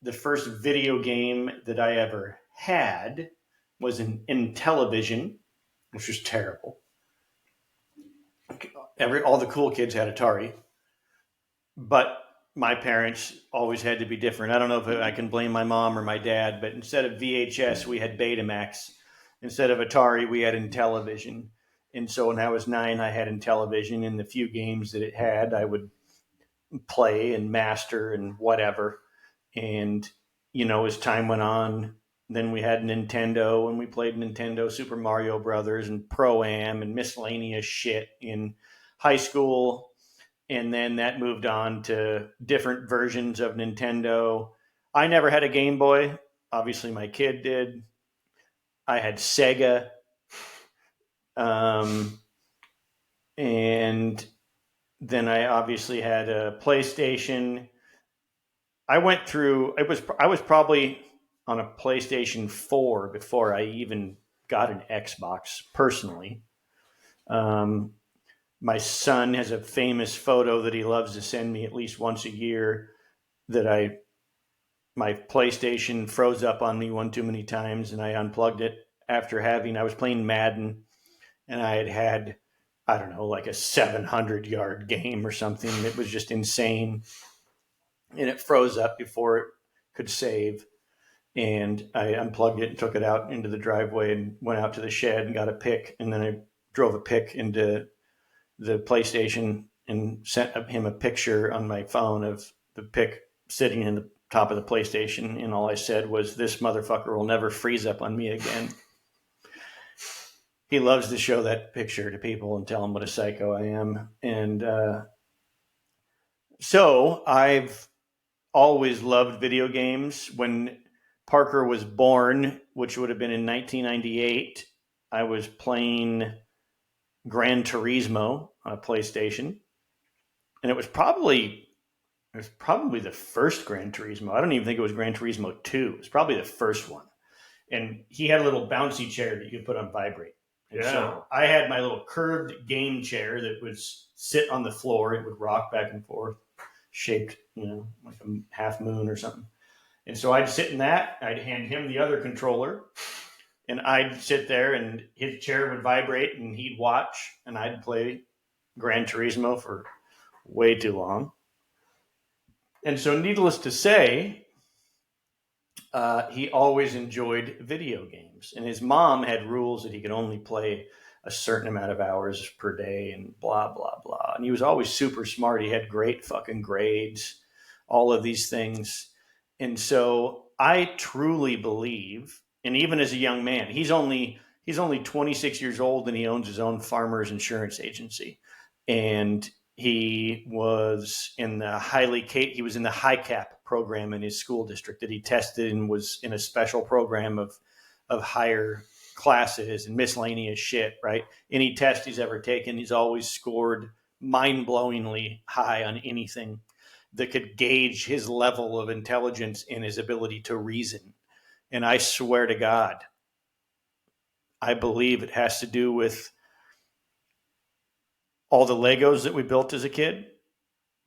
the first video game that I ever had was an Intellivision, which was terrible. All the cool kids had Atari, but my parents always had to be different. I don't know if I can blame my mom or my dad, but instead of VHS, we had Betamax. Instead of Atari, we had Intellivision. And so when I was 9, I had Intellivision, and the few games that it had, I would play and master and whatever. And, as time went on, then we had Nintendo, and we played Nintendo Super Mario Brothers and Pro-Am and miscellaneous shit in high school. And then that moved on to different versions of Nintendo. I never had a Game Boy. Obviously, my kid did. I had Sega. And then I obviously had a PlayStation. I went through, I was probably on a PlayStation 4 before I even got an Xbox personally. My son has a famous photo that he loves to send me at least once a year that my PlayStation froze up on me one too many times, and I unplugged it after I was playing Madden, and I had, I don't know, like a 700-yard game or something that was just insane. And it froze up before it could save. And I unplugged it and took it out into the driveway and went out to the shed and got a pick. And then I drove a pick into the PlayStation and sent him a picture on my phone of the pick sitting in the top of the PlayStation. And all I said was, "This motherfucker will never freeze up on me again." He loves to show that picture to people and tell them what a psycho I am. And so I've always loved video games. When Parker was born, which would have been in 1998, I was playing Gran Turismo on a PlayStation. And it was probably the first Gran Turismo. I don't even think it was Gran Turismo 2. It was probably the first one. And he had a little bouncy chair that you could put on vibrate. And so I had my little curved game chair that would sit on the floor. It would rock back and forth, shaped, like a half moon or something. And so I'd sit in that. I'd hand him the other controller, and I'd sit there, and his chair would vibrate, and he'd watch, and I'd play Gran Turismo for way too long. And so, needless to say, he always enjoyed video games, and his mom had rules that he could only play a certain amount of hours per day and blah, blah, blah. And he was always super smart. He had great fucking grades, all of these things. And so I truly believe, and even as a young man, he's only 26 years old, and he owns his own farmer's insurance agency. And he was in the high cap program in his school district that he tested, and was in a special program of higher classes and miscellaneous shit, right? Any test he's ever taken, he's always scored mind-blowingly high on anything that could gauge his level of intelligence and his ability to reason. And I swear to God, I believe it has to do with all the Legos that we built as a kid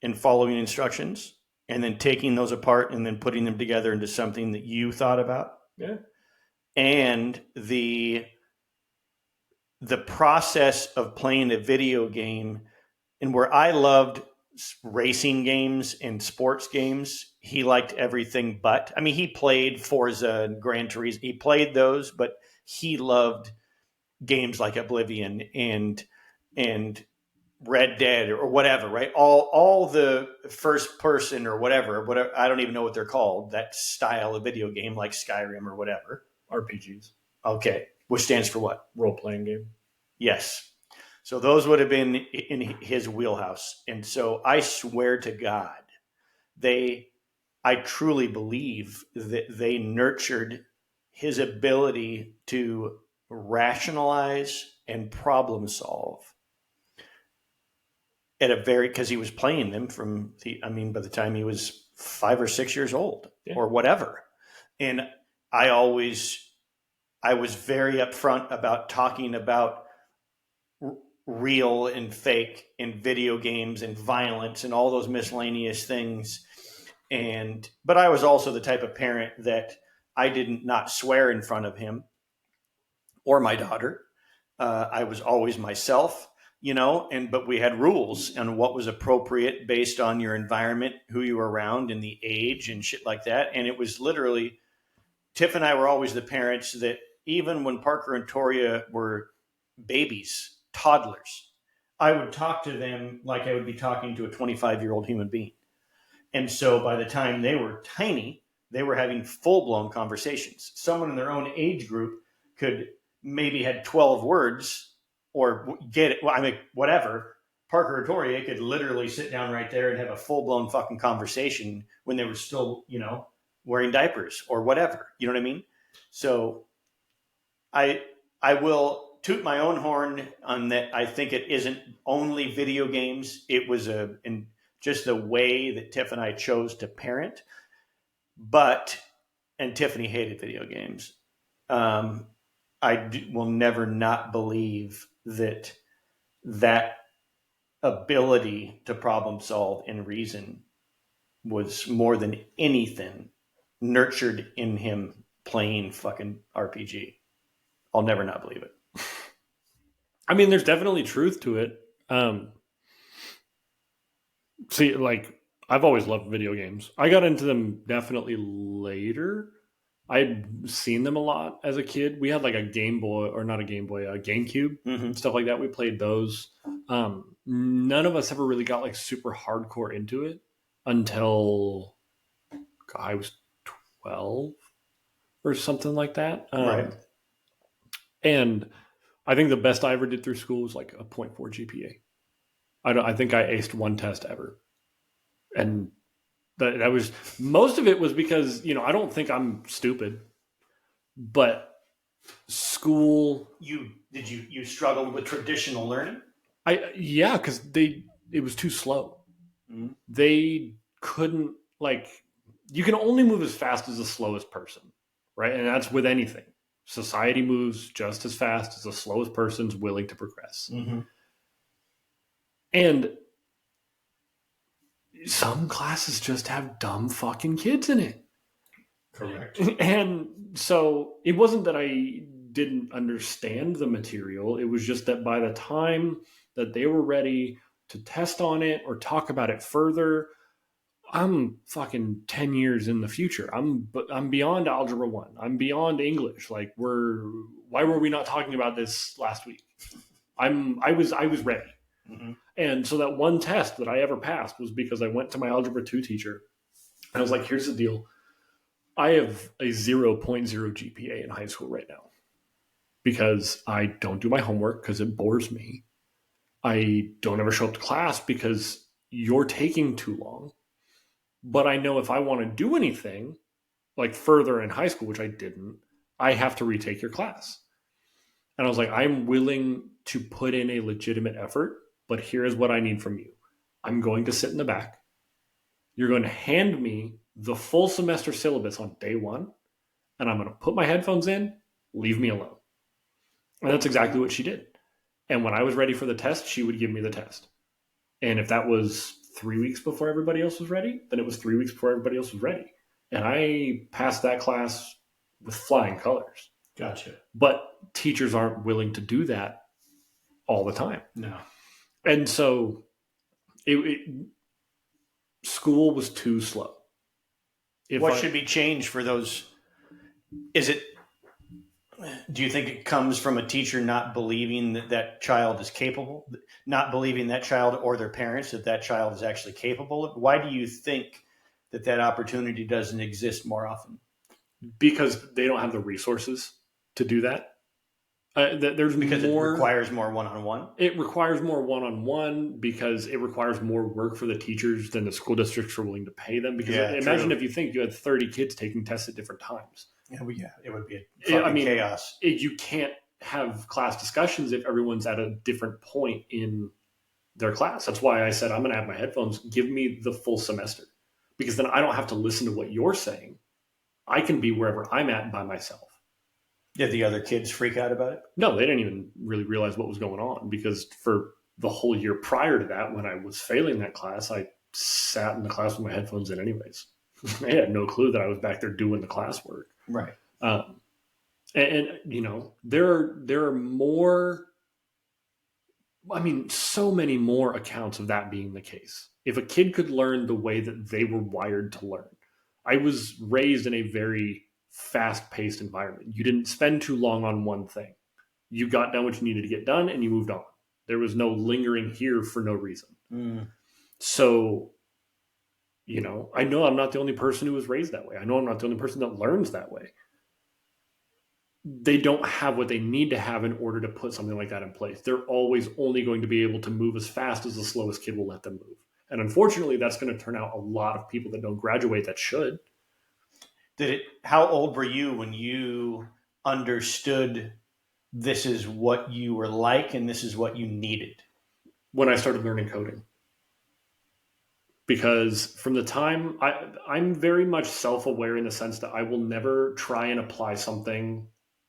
and following instructions, and then taking those apart and then putting them together into something that you thought about. Yeah. And the process of playing a video game, and where I loved racing games and sports games. He liked everything but. I mean, he played Forza and Gran Turismo. He played those, but he loved games like Oblivion and Red Dead or whatever, right? All the first person or whatever. I don't even know what they're called. That style of video game, like Skyrim or whatever. RPGs. Okay, which stands for what? Role playing game. Yes. So those would have been in his wheelhouse, and so I swear to God, I truly believe that they nurtured his ability to rationalize and problem solve at a very, because he was playing them by the time he was 5 or 6 years old or whatever. And I was very upfront about talking about real and fake in video games and violence and all those miscellaneous things. But I was also the type of parent that I didn't not swear in front of him or my daughter. I was always myself, but we had rules on what was appropriate based on your environment, who you were around, and the age and shit like that. And it was literally, Tiff and I were always the parents that even when Parker and Toria were babies, toddlers, I would talk to them like I would be talking to a 25-year-old human being. And so by the time they were tiny, they were having full-blown conversations. Someone in their own age group could maybe had 12 words or get it. Well, I mean, whatever. Parker or Toria could literally sit down right there and have a full-blown fucking conversation when they were still, wearing diapers or whatever. You know what I mean? So I will toot my own horn on that. I think it isn't only video games. It was just the way that Tiff and I chose to parent. And Tiffany hated video games. Will never not believe that ability to problem solve and reason was more than anything nurtured in him playing fucking RPG. I'll never not believe it. I mean, there's definitely truth to it. See, like, I've always loved video games. I got into them definitely later. I'd seen them a lot as a kid. We had like a Game Boy, or not a Game Boy, a GameCube, stuff like that. We played those. None of us ever really got like super hardcore into it until I was 12 or something like that. Right. And I think the best I ever did through school was like a 0.4 GPA. I think I aced one test ever. And that was, most of it was because, I don't think I'm stupid, but school. You struggled with traditional learning? Because it was too slow. Mm-hmm. They couldn't, you can only move as fast as the slowest person, right? And that's with anything. Society moves just as fast as the slowest person's willing to progress. Mm-hmm. And some classes just have dumb fucking kids in it. Correct. And so it wasn't that I didn't understand the material. It was just that by the time that they were ready to test on it or talk about it further, I'm fucking 10 years in the future. I'm beyond Algebra 1. I'm beyond English. Why were we not talking about this last week? I was ready. Mm-hmm. And so that one test that I ever passed was because I went to my Algebra 2 teacher and I was like, here's the deal. I have a 0.0 GPA in high school right now because I don't do my homework because it bores me. I don't ever show up to class because you're taking too long. But I know if I want to do anything like further in high school, which I didn't, I have to retake your class. And I was like, I'm willing to put in a legitimate effort, but here's what I need from you. I'm going to sit in the back. You're going to hand me the full semester syllabus on day one, and I'm going to put my headphones in, leave me alone. And that's exactly what she did. And when I was ready for the test, she would give me the test. And if that was 3 weeks before everybody else was ready, then it was 3 weeks before everybody else was ready. And I passed that class with flying colors. Gotcha. But teachers aren't willing to do that all the time. No. And so school was too slow. What should be changed for those? Do you think it comes from a teacher not believing that that child is capable, not believing that child or their parents that that child is actually capable of? Why do you think that that opportunity doesn't exist more often? Because they don't have the resources to do that. There's Because more, it requires more one-on-one. It requires more one-on-one because it requires more work for the teachers than the school districts are willing to pay them. Because imagine if you think you had 30 kids taking tests at different times. Yeah, it would be chaos. You can't have class discussions if everyone's at a different point in their class. That's why I said I'm going to have my headphones. Give me the full semester, because then I don't have to listen to what you're saying. I can be wherever I'm at by myself. Did the other kids freak out about it? No, they didn't even really realize what was going on, because for the whole year prior to that, when I was failing that class, I sat in the class with my headphones in anyways. They had no clue that I was back there doing the classwork. Right. And you know, there are more, so many more accounts of that being the case. If a kid could learn the way that they were wired to learn. I was raised in a very fast-paced environment. You didn't spend too long on one thing. You got done what you needed to get done and you moved on. There was no lingering here for no reason. So, you know, I know I'm not the only person who was raised that way. I know I'm not the only person that learns that way. They don't have what they need to have in order to put something like that in place. They're always only going to be able to move as fast as the slowest kid will let them move. And unfortunately, that's going to turn out a lot of people that don't graduate that should. How old were you when you understood this is what you were like and this is what you needed? When I started learning coding. Because from the time I'm very much self-aware in the sense that I will never try and apply something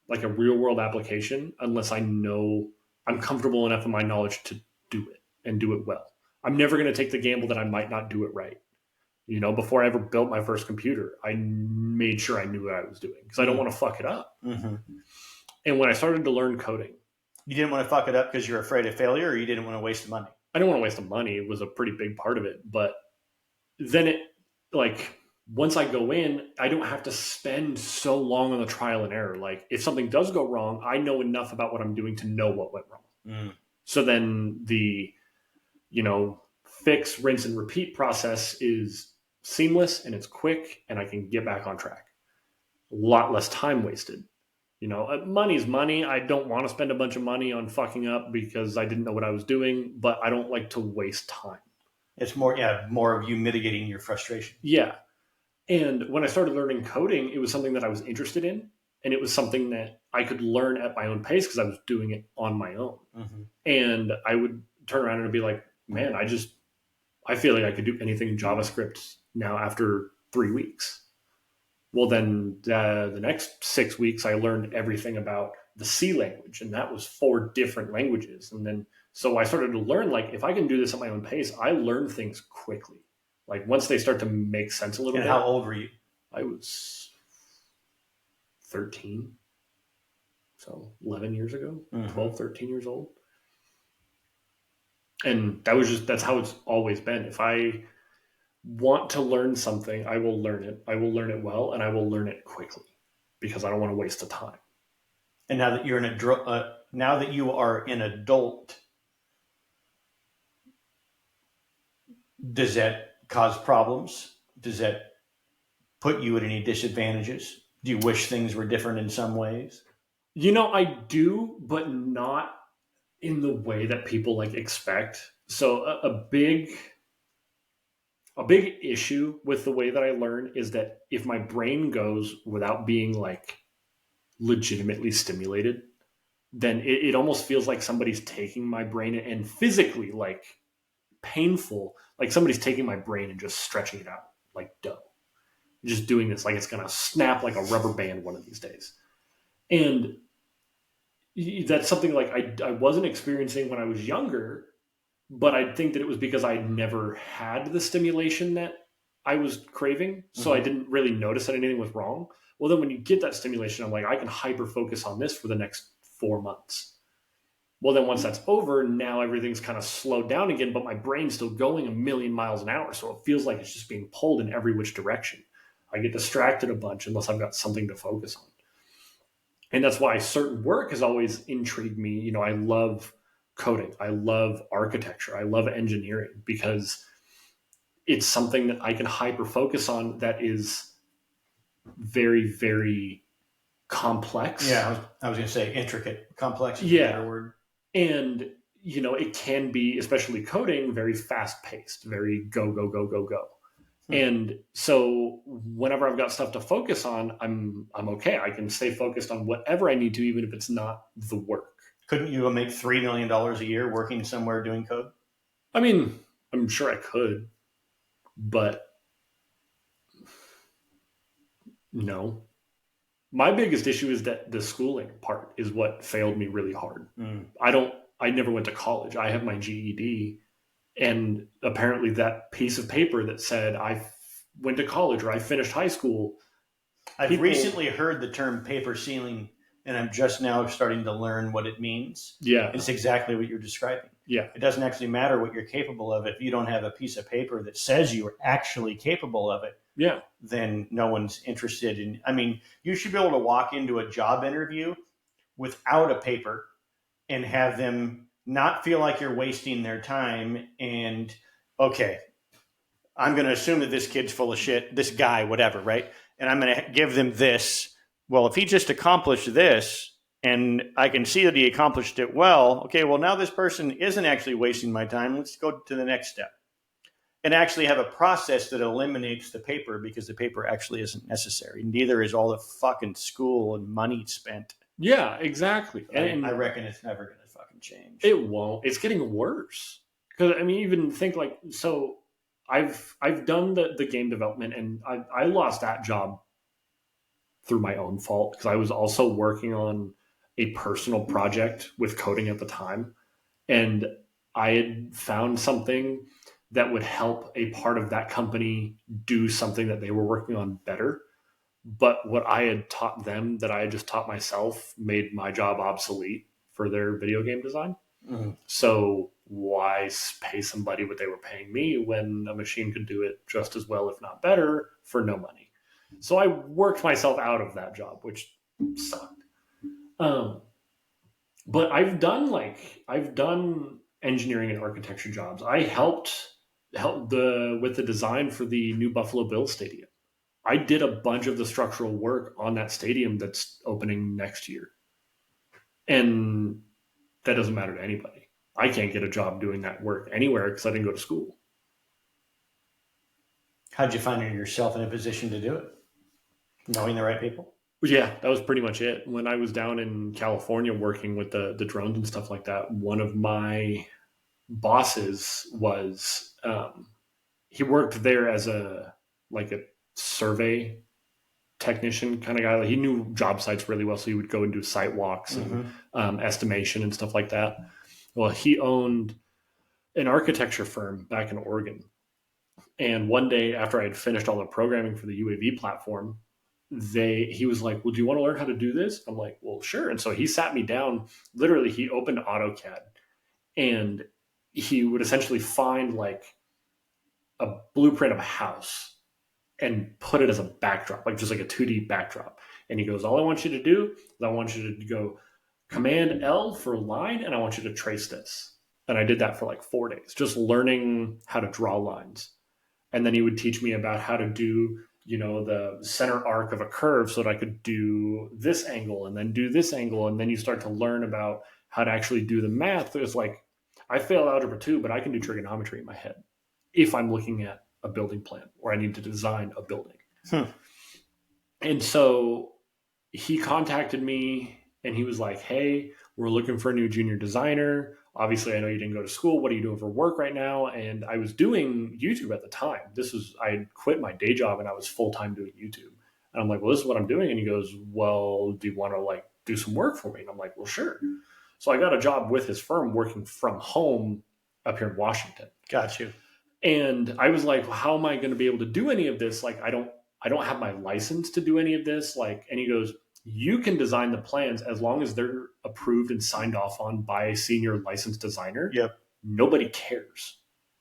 like a real world application unless I know I'm comfortable enough in my knowledge to do it and do it well. I'm never going to take the gamble that I might not do it right. You know, before I ever built my first computer, I made sure I knew what I was doing because I don't want to fuck it up. Mm-hmm. And when I started to learn coding, you didn't want to fuck it up because you're afraid of failure, or you didn't want to waste the money? I didn't want to waste the money. It was a pretty big part of it. But then once I go in, I don't have to spend so long on the trial and error. Like if something does go wrong, I know enough about what I'm doing to know what went wrong. So then the, fix, rinse, and repeat process is seamless and it's quick and I can get back on track. A lot less time wasted. Money's money. I don't want to spend a bunch of money on fucking up because I didn't know what I was doing, but I don't like to waste time. It's more of you mitigating your frustration. Yeah. And when I started learning coding, it was something that I was interested in. And it was something that I could learn at my own pace because I was doing it on my own. Mm-hmm. And I would turn around and be like, man, I feel like I could do anything in JavaScript now after 3 weeks. Well, then the next 6 weeks, I learned everything about the C language. And that was 4 different languages. And then, so I started to learn, like, if I can do this at my own pace, I learn things quickly. Like once they start to make sense a little bit. And how old were you? I was 13. So 11 years ago, 12, 13 years old. And that's how it's always been. If I want to learn something, I will learn it. I will learn it well, and I will learn it quickly because I don't want to waste the time. And now that you're now that you are an adult, does that cause problems? Does that put you at any disadvantages? Do you wish things were different in some ways? I do, but not in the way that people expect. So a big issue with the way that I learn is that if my brain goes without being legitimately stimulated, then it almost feels like somebody's taking my brain and physically painful, like somebody's taking my brain and just stretching it out like dough. Just doing this like it's going to snap like a rubber band one of these days. And that's something I wasn't experiencing when I was younger, but I think that it was because I never had the stimulation that I was craving. So I didn't really notice that anything was wrong. Well, then when you get that stimulation, I'm like, I can hyper focus on this for the next 4 months. Well, then once that's over, now everything's kind of slowed down again, but my brain's still going a million miles an hour. So it feels like it's just being pulled in every which direction. I get distracted a bunch unless I've got something to focus on. And that's why certain work has always intrigued me. You know, I love coding, I love architecture, I love engineering because it's something that I can hyper focus on that is very, very complex. Yeah, I was going to say intricate. Complex is a Yeah. better word. And, you know, it can be, especially coding, very fast paced, very go, go, go, go, go. And so whenever I've got stuff to focus on, I'm okay. I can stay focused on whatever I need to, even if it's not the work. Couldn't you make $3 million a year working somewhere doing code? I mean, I'm sure I could, but no. My biggest issue is that the schooling part is what failed me really hard. I never went to college. I have my GED, and apparently that piece of paper that said I went to college or I finished high school. I've recently heard the term paper ceiling, and I'm just now starting to learn what it means. Yeah. It's exactly what you're describing. Yeah. It doesn't actually matter what you're capable of. If you don't have a piece of paper that says you are actually capable of it, Yeah. then no one's interested in. I mean, you should be able to walk into a job interview without a paper and have them not feel like you're wasting their time. And okay, I'm going to assume that this kid's full of shit, this guy, whatever, right? And I'm going to give them this. Well, if he just accomplished this and I can see that he accomplished it well, okay, well, now this person isn't actually wasting my time. Let's go to the next step and actually have a process that eliminates the paper because the paper actually isn't necessary. Neither is all the fucking school and money spent. Yeah, exactly. And I reckon it's never going to fucking change. It won't. It's getting worse. Because I mean, even think like so. I've done the game development, and I lost that job through my own fault because I was also working on a personal project with coding at the time, and I had found something that would help a part of that company do something that they were working on better. But what I had taught them that I had just taught myself made my job obsolete for their video game design. So why pay somebody what they were paying me when a machine could do it just as well, if not better, for no money? So I worked myself out of that job, which sucked. But I've done engineering and architecture jobs. I helped with the design for the new Buffalo Bills stadium. I did a bunch of the structural work on that stadium that's opening next year. And that doesn't matter to anybody. I can't get a job doing that work anywhere because I didn't go to school. How'd you find yourself in a position to do it? Knowing the right people? Yeah, that was pretty much it. When I was down in California working with the drones and stuff like that, one of my bosses was he worked there as a survey technician kind of guy. Like, he knew job sites really well, so he would go and do site walks and estimation and stuff like that. Well, he owned an architecture firm back in Oregon, and one day after I had finished all the programming for the UAV platform, he was like, well, do you want to learn how to do this? I'm like, well, sure. And so he sat me down. Literally, he opened AutoCAD, and he would essentially find like a blueprint of a house and put it as a backdrop, like just like a 2D backdrop. And he goes, all I want you to do is I want you to go Command L for line, and I want you to trace this. And I did that for like 4 days, just learning how to draw lines. And then he would teach me about how to do, the center arc of a curve so that I could do this angle and then do this angle. And then you start to learn about how to actually do the math. It's like, I failed algebra 2, but I can do trigonometry in my head if I'm looking at a building plan or I need to design a building. And so he contacted me and he was like, hey, we're looking for a new junior designer. Obviously, I know you didn't go to school. What are you doing for work right now? And I was doing YouTube at the time. I had quit my day job and I was full-time doing YouTube. And I'm like, well, this is what I'm doing. And he goes, well, do you want to do some work for me? And I'm like, well, sure. So I got a job with his firm working from home up here in Washington. Got you. And I was like, well, how am I going to be able to do any of this? I don't have my license to do any of this. And he goes, you can design the plans as long as they're approved and signed off on by a senior licensed designer. Yep. Nobody cares.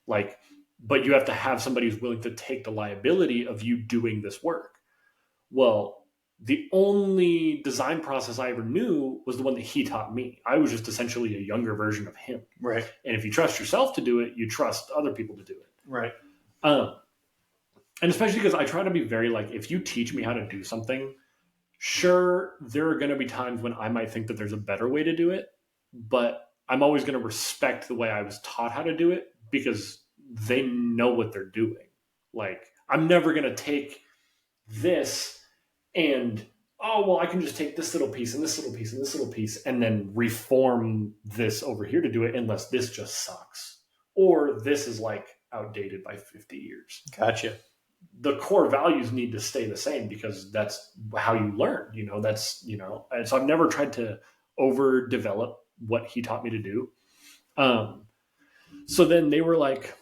Like, but you have to have somebody who's willing to take the liability of you doing this work. Well, the only design process I ever knew was the one that he taught me. I was just essentially a younger version of him. Right. And if you trust yourself to do it, you trust other people to do it. Right. And especially because I try to be very like, if you teach me how to do something, sure, there are going to be times when I might think that there's a better way to do it, but I'm always going to respect the way I was taught how to do it because they know what they're doing. Like, I'm never going to take this and, oh, well, I can just take this little piece and this little piece and this little piece and then reform this over here to do it unless this just sucks. Or this is like outdated by 50 years. Gotcha. The core values need to stay the same because that's how you learn, and so I've never tried to overdevelop what he taught me to do. So then they were like,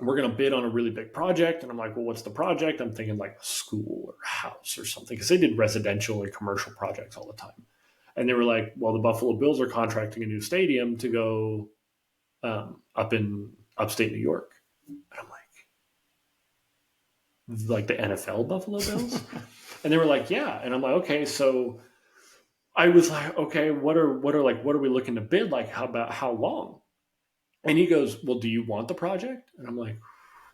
we're going to bid on a really big project. And I'm like, well, what's the project? I'm thinking like a school or house or something because they did residential and commercial projects all the time. And they were like, well, the Buffalo Bills are contracting a new stadium to go up in upstate New York. And I'm like the NFL Buffalo Bills? And they were like, yeah. And I'm like, okay. So I was like, okay, what are we looking to bid? Like, how long? And he goes, well, do you want the project? And I'm like,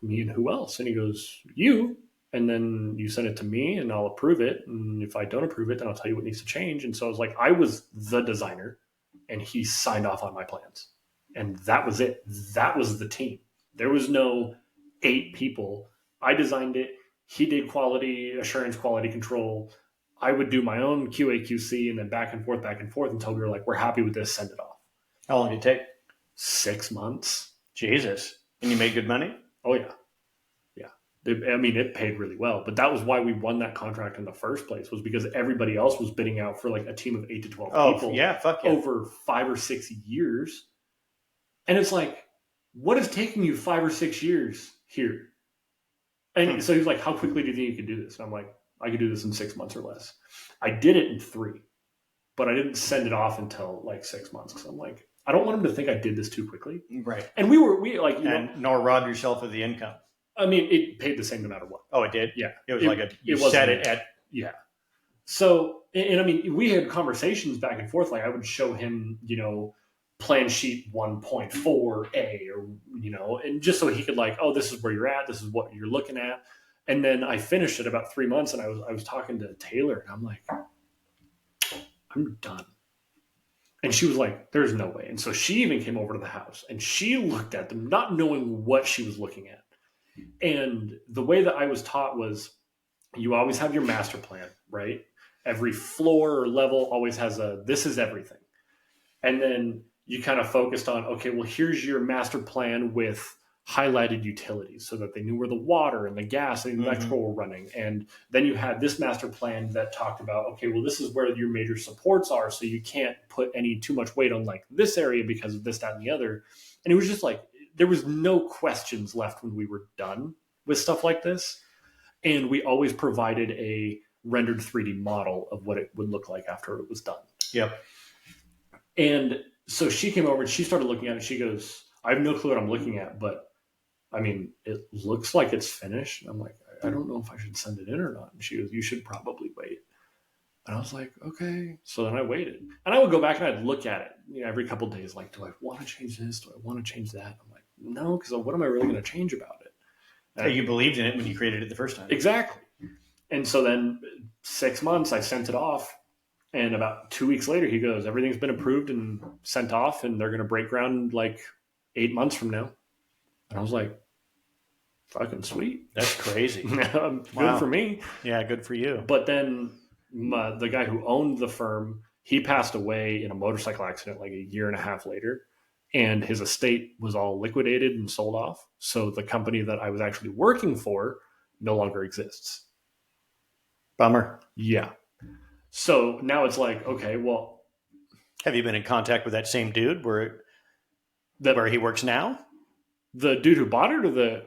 me and who else? And he goes, you. And then you send it to me and I'll approve it. And if I don't approve it, then I'll tell you what needs to change. And so I was like, I was the designer and he signed off on my plans. And that was it. That was the team. There was no 8 people. I designed it. He did quality assurance, quality control. I would do my own QA, QC, and then back and forth until we were like, we're happy with this, send it off. How long did it take? 6 months. Jesus. And you made good money? Oh, yeah. Yeah. It paid really well. But that was why we won that contract in the first place, was because everybody else was bidding out for like a team of 8 to 12 people over 5 or 6 years. And it's like, what is taking you 5 or 6 years here? And so he's like, how quickly do you think you could do this? And I'm like, I could do this in 6 months or less. I did it in 3, but I didn't send it off until like 6 months because I'm like, I don't want him to think I did this too quickly. Right. And nor rob yourself of the income. I mean, it paid the same no matter what. Oh, it did? Yeah. It was you set it at. Yeah. So, and I mean, we had conversations back and forth. Like I would show him, plan sheet 1.4A or, and just so he could like, oh, this is where you're at. This is what you're looking at. And then I finished it about 3 months and I was talking to Taylor and I'm like, I'm done. And she was like, there's no way. And so she even came over to the house and she looked at them, not knowing what she was looking at. And the way that I was taught was you always have your master plan, right? Every floor or level always has this is everything. And then you kind of focused on, okay, well, here's your master plan with highlighted utilities so that they knew where the water and the gas and the electrical were running. And then you had this master plan that talked about, okay, well, this is where your major supports are. So you can't put too much weight on like this area because of this, that, and the other. And it was just like, there was no questions left when we were done with stuff like this. And we always provided a rendered 3D model of what it would look like after it was done. Yep. And so she came over and she started looking at it. She goes, I have no clue what I'm looking at, but I mean, it looks like it's finished. And I'm like, I don't know if I should send it in or not. And she goes, you should probably wait. And I was like, okay. So then I waited. And I would go back and I'd look at it every couple of days. Like, do I want to change this? Do I want to change that? I'm like, no, because what am I really going to change about it? And you believed in it when you created it the first time. Exactly. And so then 6 months, I sent it off. And about 2 weeks later, he goes, everything's been approved and sent off. And they're going to break ground like 8 months from now. And I was like, fucking sweet. That's crazy. Good for me. Yeah, good for you. But then the guy who owned the firm, he passed away in a motorcycle accident like a year and a half later. And his estate was all liquidated and sold off. So the company that I was actually working for no longer exists. Bummer. Yeah. So now it's like, okay, well. Have you been in contact with that same dude where he works now? The dude who bought it or the...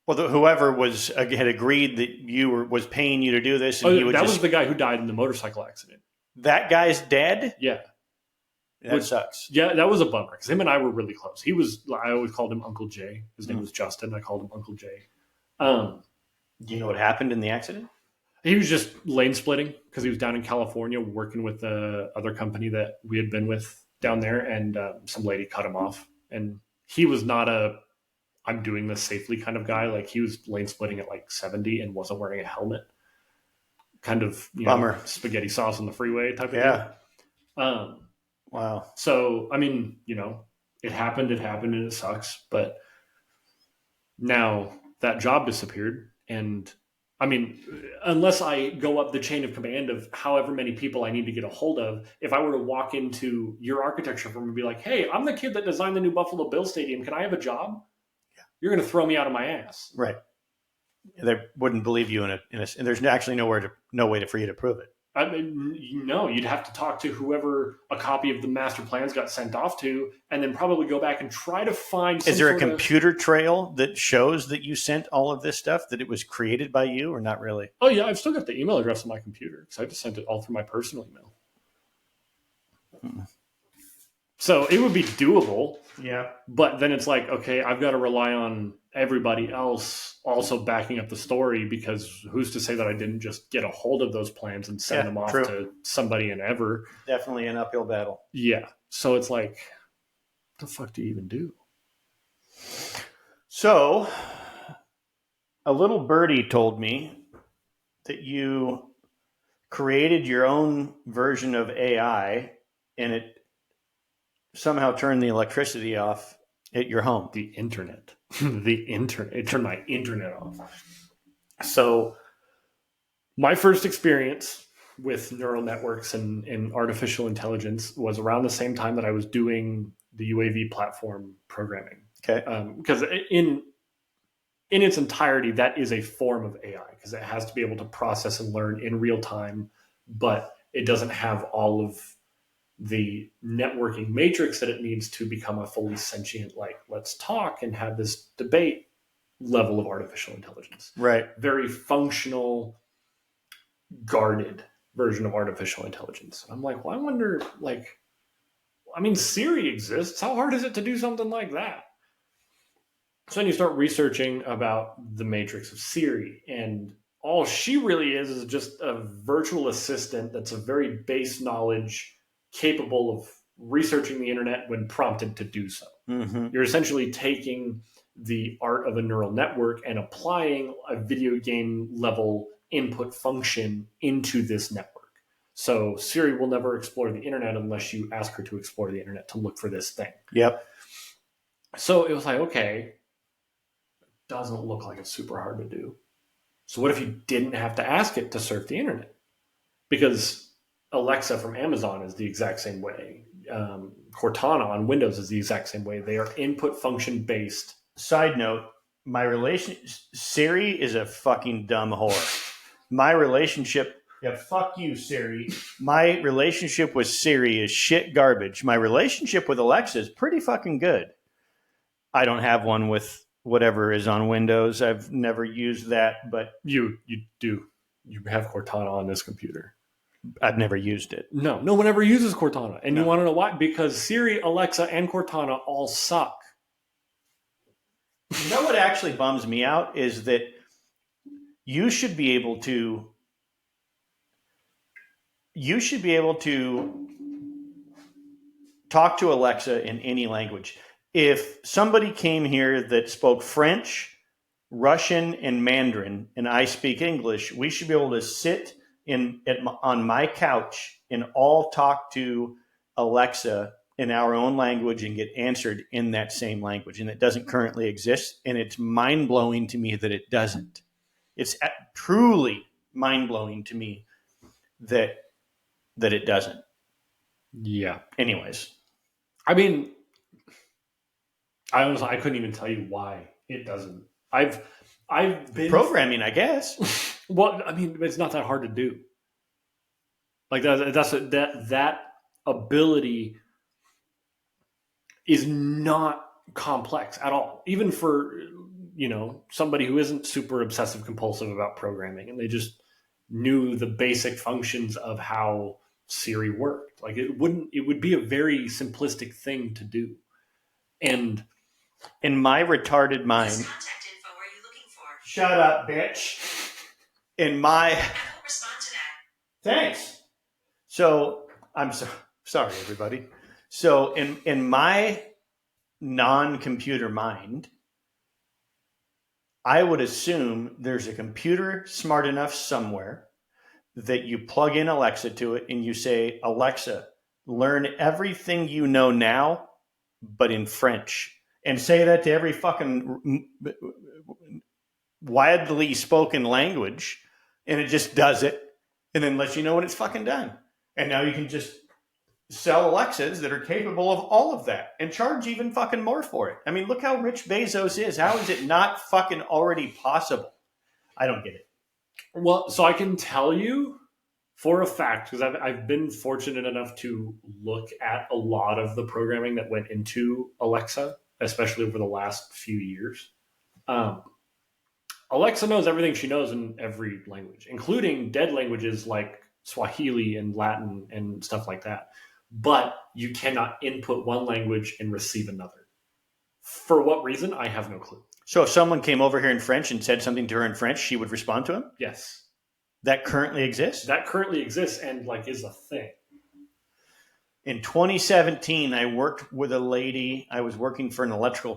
Well, whoever had agreed that was paying you to do this. And was the guy who died in the motorcycle accident. That guy's dead? Yeah. That sucks. Yeah, that was a bummer because him and I were really close. I always called him Uncle Jay. His name was Justin. I called him Uncle Jay. Do you know what happened in the accident? He was just lane splitting because he was down in California working with the other company that we had been with down there, and some lady cut him off. And he was not a I'm doing this safely kind of guy. Like, he was lane splitting at like 70 and wasn't wearing a helmet. Kind of, Bummer. Spaghetti sauce on the freeway type of Yeah. deal. Wow. So, I mean, it happened and it sucks. But now that job disappeared. And I mean, unless I go up the chain of command of however many people I need to get a hold of, if I were to walk into your architecture firm and be like, hey, I'm the kid that designed the new Buffalo Bills Stadium. Can I have a job? Yeah. You're going to throw me out of my ass. Right. They wouldn't believe you and there's actually no way for you to prove it. I mean, you'd have to talk to whoever a copy of the master plans got sent off to, and then probably go back and try to find. Is there a computer trail that shows that you sent all of this stuff, that it was created by you, or not really? Oh yeah, I've still got the email address on my computer because I just sent it all through my personal email. So it would be doable. Yeah. But then it's like, okay, I've got to rely on everybody else also backing up the story, because who's to say that I didn't just get a hold of those plans and send them off to somebody in ever. Definitely an uphill battle. Yeah. So it's like, what the fuck do you even do? So a little birdie told me that you created your own version of AI and it somehow turned the electricity off at your home. The internet. It turned my internet off. So my first experience with neural networks and artificial intelligence was around the same time that I was doing the UAV platform programming. Okay. Because in its entirety, that is a form of AI, because it has to be able to process and learn in real time, but it doesn't have all of the networking matrix that it needs to become a fully sentient, like, let's talk and have this debate level of artificial intelligence. Right. Very functional, guarded version of artificial intelligence. I'm like, well, I wonder, Siri exists. How hard is it to do something like that? So then you start researching about the matrix of Siri, and all she really is just a virtual assistant that's a very base knowledge, capable of researching the internet when prompted to do so. Mm-hmm. You're essentially taking the art of a neural network and applying a video game level input function into this network. So Siri will never explore the internet unless you ask her to explore the internet to look for this thing. Yep. So it was like, okay, doesn't look like it's super hard to do. So what if you didn't have to ask it to surf the internet? Because Alexa from Amazon is the exact same way. Cortana on Windows is the exact same way. They are input function based. Side note, Siri is a fucking dumb whore. My relationship, fuck you, Siri. My relationship with Siri is shit garbage. My relationship with Alexa is pretty fucking good. I don't have one with whatever is on Windows. I've never used that, but you do. You have Cortana on this computer. I've never used it. No one ever uses Cortana. And you want to know why? Because Siri, Alexa, and Cortana all suck. You know what actually bums me out is that you should be able to talk to Alexa in any language. If somebody came here that spoke French, Russian, and Mandarin, and I speak English, we should be able to sit on my couch and all talk to Alexa in our own language and get answered in that same language. And it doesn't currently exist. And it's mind-blowing to me that it doesn't. It's truly mind-blowing to me that it doesn't. Yeah. Anyways. I mean, I couldn't even tell you why it doesn't. I've been programming, I guess. Well, I mean, it's not that hard to do. Like that ability is not complex at all, even for somebody who isn't super obsessive compulsive about programming, and they just knew the basic functions of how Siri worked. Like it would be a very simplistic thing to do. And in my retarded mind, contact info are you looking for? Shut up, bitch. In my, I won't respond to that. Thanks. So I'm sorry, everybody. So in my non-computer mind, I would assume there's a computer smart enough somewhere that you plug in Alexa to it and you say, Alexa, learn everything you know now, but in French. And say that to every fucking widely spoken language, and it just does it, and then lets you know when it's fucking done. And now you can just sell Alexas that are capable of all of that and charge even fucking more for it. I mean, look how rich Bezos is. How is it not fucking already possible? I don't get it. Well, so I can tell you for a fact, because I've been fortunate enough to look at a lot of the programming that went into Alexa, especially over the last few years. Alexa knows everything she knows in every language, including dead languages like Swahili and Latin and stuff like that. But you cannot input one language and receive another. For what reason? I have no clue. So if someone came over here in French and said something to her in French, she would respond to him? Yes. That currently exists? That currently exists and like is a thing. In 2017, I worked with a lady. I was working for an electrical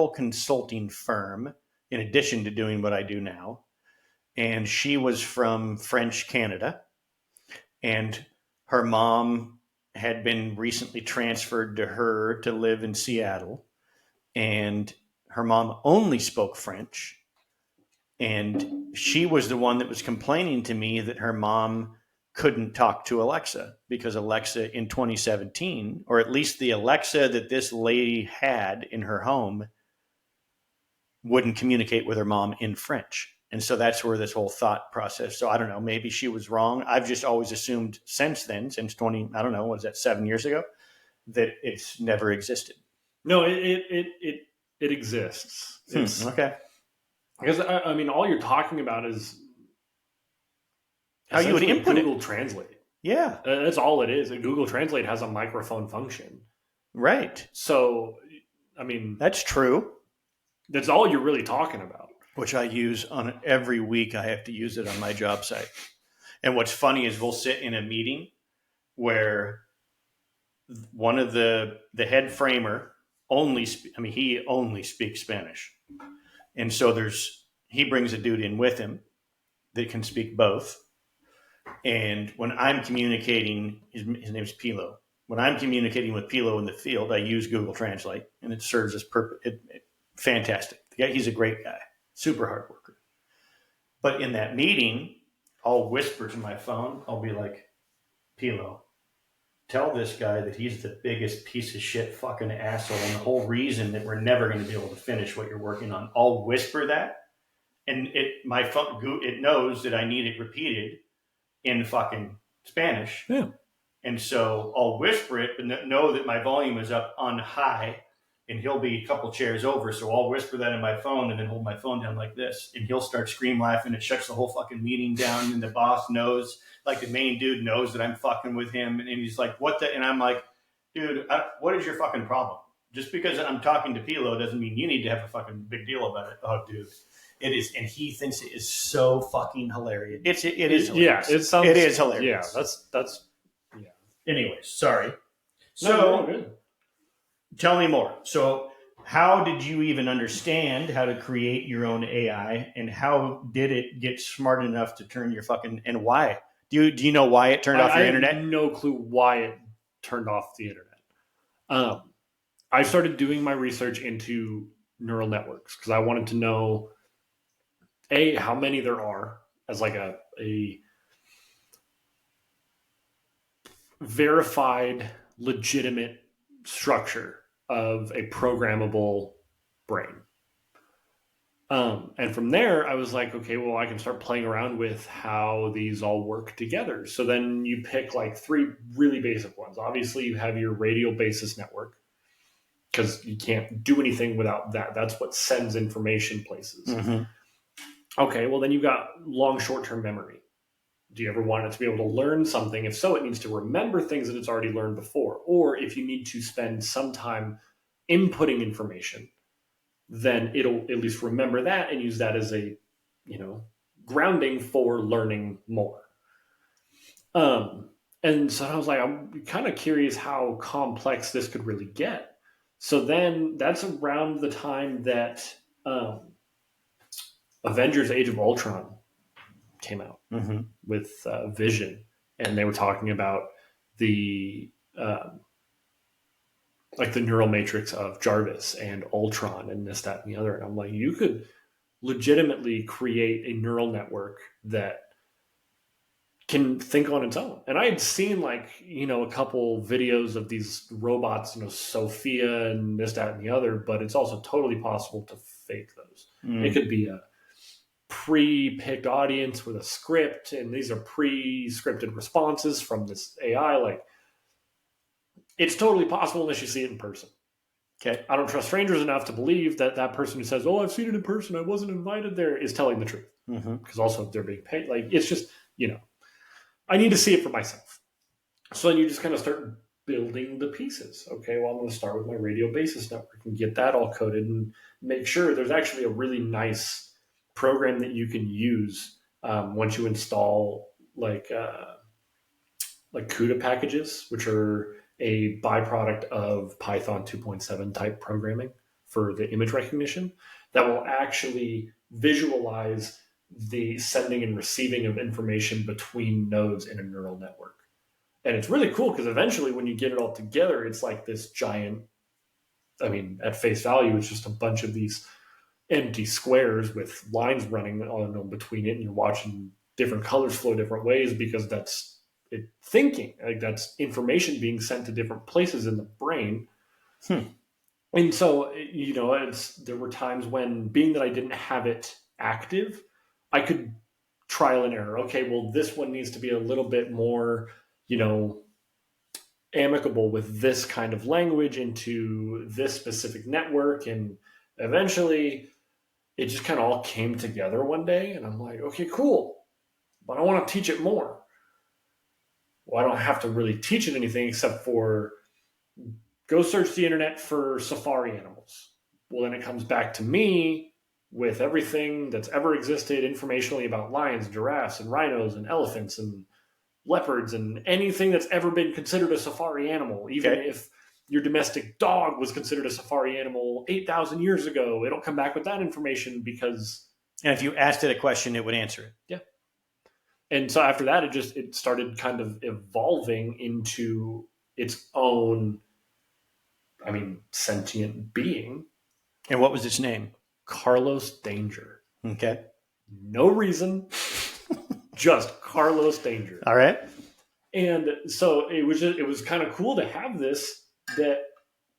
consulting firm in addition to doing what I do now. And she was from French Canada. And her mom had been recently transferred to her to live in Seattle. And her mom only spoke French. And she was the one that was complaining to me that her mom couldn't talk to Alexa because Alexa in 2017, or at least the Alexa that this lady had in her home, wouldn't communicate with her mom in French. And so that's where this whole thought process. So I don't know, maybe she was wrong. I've just always assumed since then, since 20, I don't know, was that 7 years ago, that it's never existed. No, it exists. It's, okay. Because I mean, all you're talking about is how you would input Google Translate. Yeah. That's all it is. Google Translate has a microphone function. Right. So, I mean, that's true. That's all you're really talking about. Which I use on every week. I have to use it on my job site. And what's funny is we'll sit in a meeting where one of the head framer he only speaks Spanish. And so he brings a dude in with him that can speak both. And when I'm communicating, his name's Pilo. When I'm communicating with Pilo in the field, I use Google Translate, and it serves as fantastic. He's a great guy, super hard worker. But in that meeting, I'll whisper to my phone. I'll be like, Pilo, tell this guy that he's the biggest piece of shit fucking asshole and the whole reason that we're never going to be able to finish what you're working on. I'll whisper that, and my phone, it knows that I need it repeated in fucking Spanish. Yeah. And so I'll whisper it, but know that my volume is up on high, and he'll be a couple chairs over. So I'll whisper that in my phone and then hold my phone down like this, and he'll start scream laughing. It shuts the whole fucking meeting down, and the boss knows, like the main dude knows that I'm fucking with him, and he's like, what the? And I'm like, dude, what is your fucking problem? Just because I'm talking to Pilo doesn't mean you need to have a fucking big deal about it. Oh, dude. It is, and he thinks it is so fucking hilarious. It is hilarious. Yeah, it is hilarious. Yeah, that's yeah. Anyways, sorry. So, tell me more. So, how did you even understand how to create your own AI, and how did it get smart enough to turn your fucking, and why? Do you know why it turned off your internet? I have no clue why it turned off the internet. I started doing my research into neural networks because I wanted to know how many there are as like a verified, legitimate structure of a programmable brain. And from there, I was like, okay, well, I can start playing around with how these all work together. So then you pick like 3 really basic ones. Obviously, you have your radial basis network because you can't do anything without that. That's what sends information places. Mm-hmm. Okay, well, then you've got long short-term memory. Do you ever want it to be able to learn something? If so, it needs to remember things that it's already learned before. Or if you need to spend some time inputting information, then it'll at least remember that and use that as a, grounding for learning more. And so I was like, I'm kind of curious how complex this could really get. So then that's around the time that Avengers Age of Ultron came out with Vision. And they were talking about the like the neural matrix of Jarvis and Ultron and this, that, and the other. And I'm like, you could legitimately create a neural network that can think on its own. And I had seen a couple videos of these robots, Sophia and this, that, and the other, but it's also totally possible to fake those. It could be a pre-picked audience with a script, and these are pre-scripted responses from this AI. Like, it's totally possible unless you see it in person. Okay. I don't trust strangers enough to believe that that person who says, "Oh, I've seen it in person, I wasn't invited there," is telling the truth. Because also they're being paid. Like, it's just, I need to see it for myself. So then you just kind of start building the pieces. Okay, well, I'm going to start with my radio basis network and get that all coded and make sure there's actually a really nice program that you can use once you install like CUDA packages, which are a byproduct of Python 2.7 type programming for the image recognition, that will actually visualize the sending and receiving of information between nodes in a neural network. And it's really cool because eventually when you get it all together, it's like this giant, at face value, it's just a bunch of these empty squares with lines running on between it, and you're watching different colors flow different ways because that's it thinking. Like, that's information being sent to different places in the brain. And so, there were times when, being that I didn't have it active, I could trial and error. Okay, well, this one needs to be a little bit more, amicable with this kind of language into this specific network. And eventually it just kind of all came together one day. And I'm like, okay, cool, but I want to teach it more. Well, I don't have to really teach it anything except for go search the internet for safari animals. Well, then it comes back to me with everything that's ever existed informationally about lions, giraffes, and rhinos, and elephants, and leopards, and anything that's ever been considered a safari animal. Even if your domestic dog was considered a safari animal 8,000 years ago, it'll come back with that information because... And if you asked it a question, it would answer it. Yeah. And so after that, it started kind of evolving into its own, sentient being. And what was its name? Carlos Danger. Okay. No reason, just Carlos Danger. All right. And so it was kind of cool to have this that,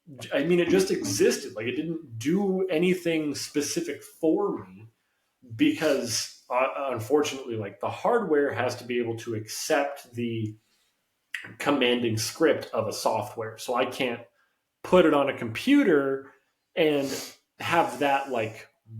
it just existed. Like, it didn't do anything specific for me because unfortunately, like, the hardware has to be able to accept the commanding script of a software. So I can't put it on a computer and have that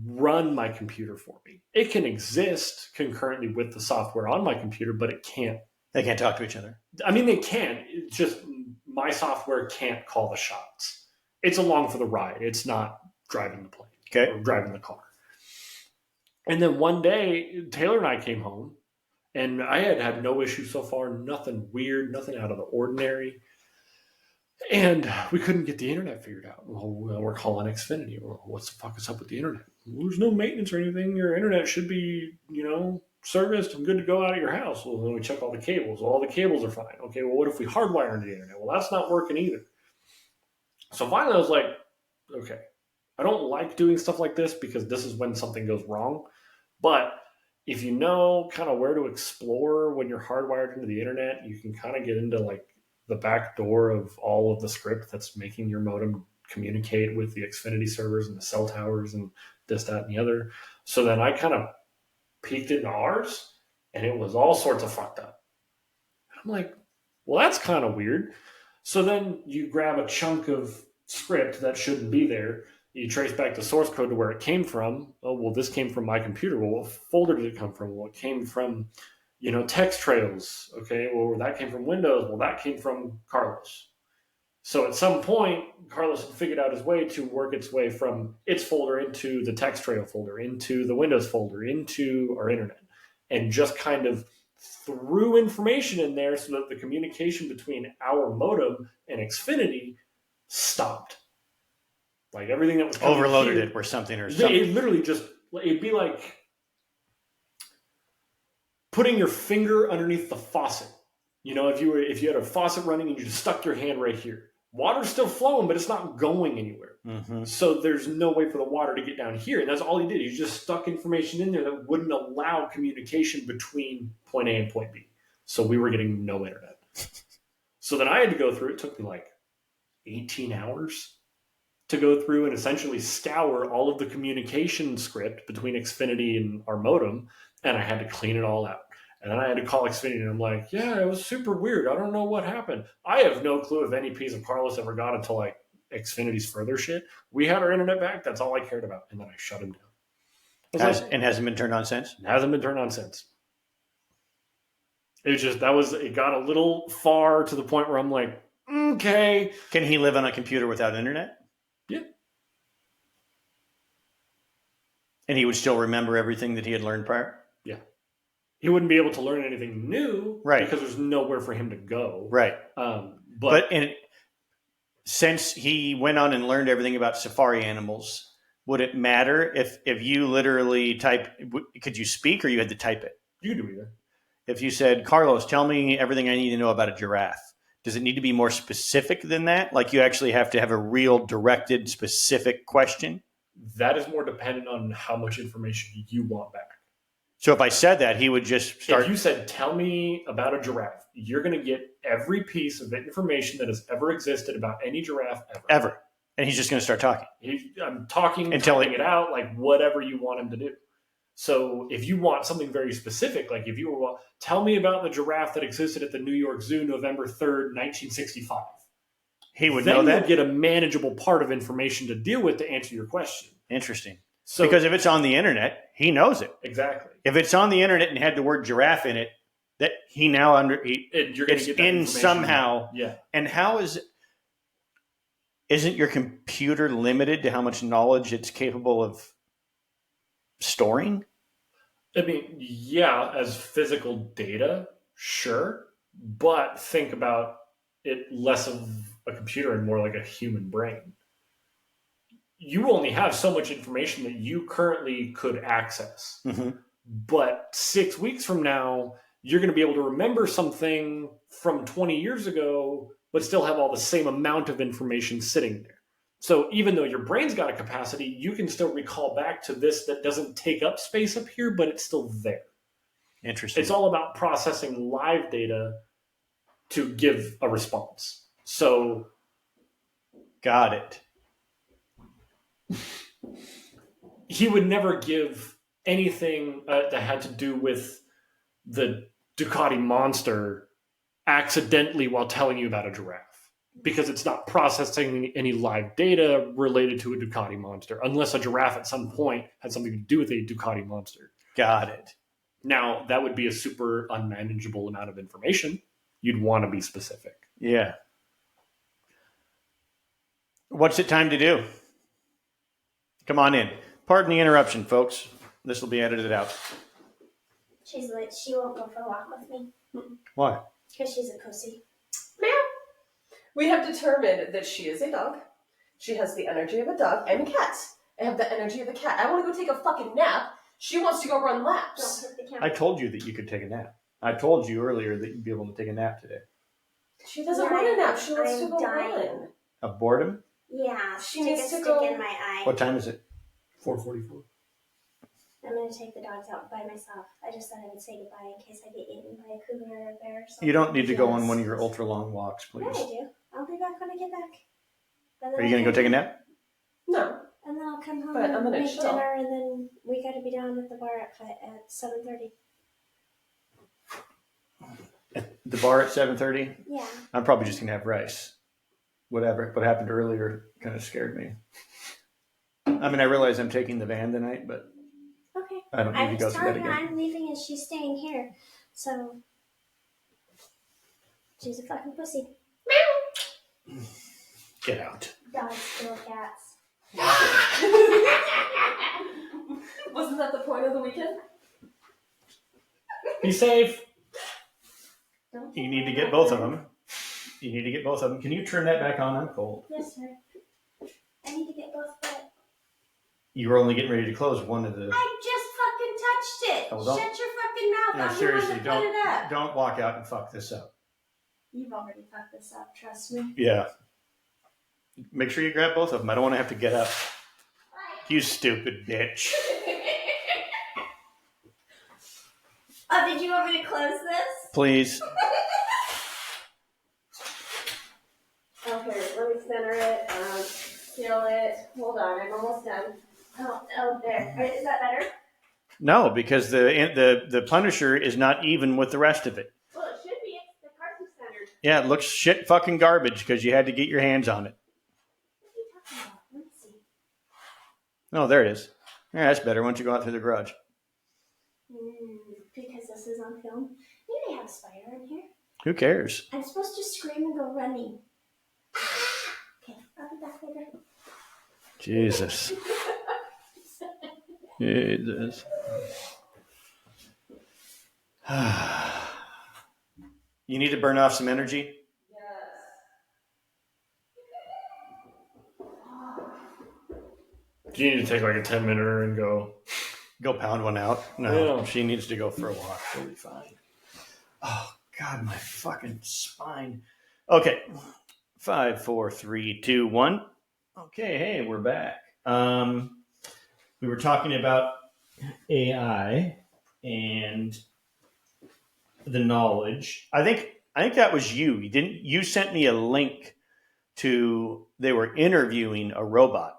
run my computer for me. It can exist concurrently with the software on my computer, but it can't. They can't talk to each other. They can. It's just my software can't call the shots. It's along for the ride. It's not driving the plane or driving the car. And then one day, Taylor and I came home, and I had no issue so far, nothing weird, nothing out of the ordinary. And we couldn't get the internet figured out. Well, we're calling Xfinity. Well, what the fuck is up with the internet? Well, there's no maintenance or anything. Your internet should be, serviced and good to go out of your house. Well, then we check all the cables. Well, all the cables are fine. Okay, well, what if we hardwire into the internet? Well, that's not working either. So finally I was like, okay, I don't like doing stuff like this because this is when something goes wrong. But if you know kind of where to explore when you're hardwired into the internet, you can kind of get into the back door of all of the script that's making your modem communicate with the Xfinity servers and the cell towers and this, that, and the other. So then I kind of peeked into ours, and it was all sorts of fucked up. I'm like, well, that's kind of weird. So then you grab a chunk of script that shouldn't be there. You trace back the source code to where it came from. Oh, well, this came from my computer. Well, what folder did it come from? Well, it came from, text trails. Okay, well, that came from Windows. Well, that came from Carlos. So at some point, Carlos had figured out his way to work its way from its folder into the text trail folder, into the Windows folder, into our internet, and just kind of threw information in there so that the communication between our modem and Xfinity stopped. Like everything that was coming Overloaded here, it or something or something. it literally just, it'd be like putting your finger underneath the faucet. If you had a faucet running and you just stuck your hand right here, water's still flowing, but it's not going anywhere. Mm-hmm. So there's no way for the water to get down here. And that's all he did. He just stuck information in there that wouldn't allow communication between point A and point B. So we were getting no internet. So then I had to go through, it took me like 18 hours to go through and essentially scour all of the communication script between Xfinity and our modem. And I had to clean it all out. And then I had to call Xfinity, and I'm like, yeah, it was super weird. I don't know what happened. I have no clue if any piece of Carlos ever got into like Xfinity's further shit. We had our internet back. That's all I cared about. And then I shut him down. And hasn't been turned on since? Hasn't been turned on since. It got a little far to the point where I'm like, okay. Can he live on a computer without internet? Yeah. And he would still remember everything that he had learned prior? Yeah. He wouldn't be able to learn anything new, right? Because there's nowhere for him to go, right? But since he went on and learned everything about safari animals, would it matter if you literally could you speak or you had to type it? You could do either. If you said, Carlos, tell me everything I need to know about a giraffe, does it need to be more specific than that? Like you actually have to have a real directed, specific question? That is more dependent on how much information you want back. So if I said that, he would just start. If you said, tell me about a giraffe, you're going to get every piece of information that has ever existed about any giraffe ever. And he's just going to start talking. I'm talking, typing it out, like whatever you want him to do. So if you want something very specific, like if you were, tell me about the giraffe that existed at the New York Zoo, November 3rd, 1965. He would know that. Then you'll get a manageable part of information to deal with to answer your question. Interesting. So, because if it's on the internet, he knows it. Exactly. If it's on the internet and had the word giraffe in it, that he now it's in somehow. Yeah. And how isn't your computer limited to how much knowledge it's capable of storing? I mean, yeah, as physical data, sure. But think about it less of a computer and more like a human brain. You only have so much information that you currently could access. Mm-hmm. But 6 weeks from now, you're going to be able to remember something from 20 years ago, but still have all the same amount of information sitting there. So even though your brain's got a capacity, you can still recall back to this that doesn't take up space up here, but it's still there. Interesting. It's all about processing live data to give a response. So, got it. He would never give anything that had to do with the Ducati Monster accidentally while telling you about a giraffe, because it's not processing any live data related to a Ducati Monster, unless a giraffe at some point had something to do with a Ducati Monster. Got it. Now, that would be a super unmanageable amount of information. You'd want to be specific. Yeah. What's it time to do? Come on in. Pardon the interruption, folks. This will be edited out. She's like, she won't go for a walk with me. Why? Because she's a pussy. Meow. We have determined that she is a dog. She has the energy of a dog. I'm a cat. I have the energy of a cat. I want to go take a fucking nap. She wants to go run laps. Don't hit the camera. I told you that you could take a nap. I told you earlier that you'd be able to take a nap today. She doesn't want a nap. She wants to go run. Of boredom? Yeah, She take needs a to stick go. in my eye. What time is it? 4:44. I'm going to take the dogs out by myself. I just thought I would say goodbye in case I get eaten by a cougar or a bear or something. You don't need to go on one of your ultra long walks, please. Yeah, I do. I'll be back when I get back. Are you going to go take a nap? No. And then I'll come home But I'm and gonna make chill. dinner, and then we got to be down at the bar at 7:30. At the bar at 7:30? Yeah. I'm probably just going to have rice. Whatever. What happened earlier kind of scared me. I mean, I realize I'm taking the van tonight, but Okay. I don't need to go through that again. I'm leaving and she's staying here. So she's a fucking pussy. Get out. Dogs kill cats. Wasn't that the point of the weekend? Be safe. Don't You need to get both of them. You need to get both of them. Can you turn that back on? I'm cold. Yes, sir. I need to get both, but You were only getting ready to close one of the. I just fucking touched it. Oh, don't- Shut your fucking mouth. No, I'm the seriously, one that put it up. don't walk out and fuck this up. You've already fucked this up. Trust me. Yeah. Make sure you grab both of them. I don't want to have to get up. You stupid bitch. Oh, did you want me to close this? Please. Okay, let me center it. Seal it. Hold on, I'm almost done. Oh, there. Is that better? No, because the Punisher is not even with the rest of it. Well, it should be. It's the cartoon centered. Yeah, it looks shit fucking garbage because you had to get your hands on it. What are you talking about? Let's see. Oh, there it is. Yeah, that's better. Why don't you go out through the garage? Because this is on film. Maybe they have a spider in here. Who cares? I'm supposed to scream and go running. Okay, I'll be back later. Jesus. Jesus. You need to burn off some energy? Do you need to take like a 10-minute and go? Go pound one out? No, Yeah. she needs to go for a walk. She'll be fine. Oh, God, my fucking spine. Okay. 5, 4, 3, 2, 1. Okay, hey, we're back. We were talking about AI and the knowledge. I think that was you. You sent me a link to they were interviewing a robot.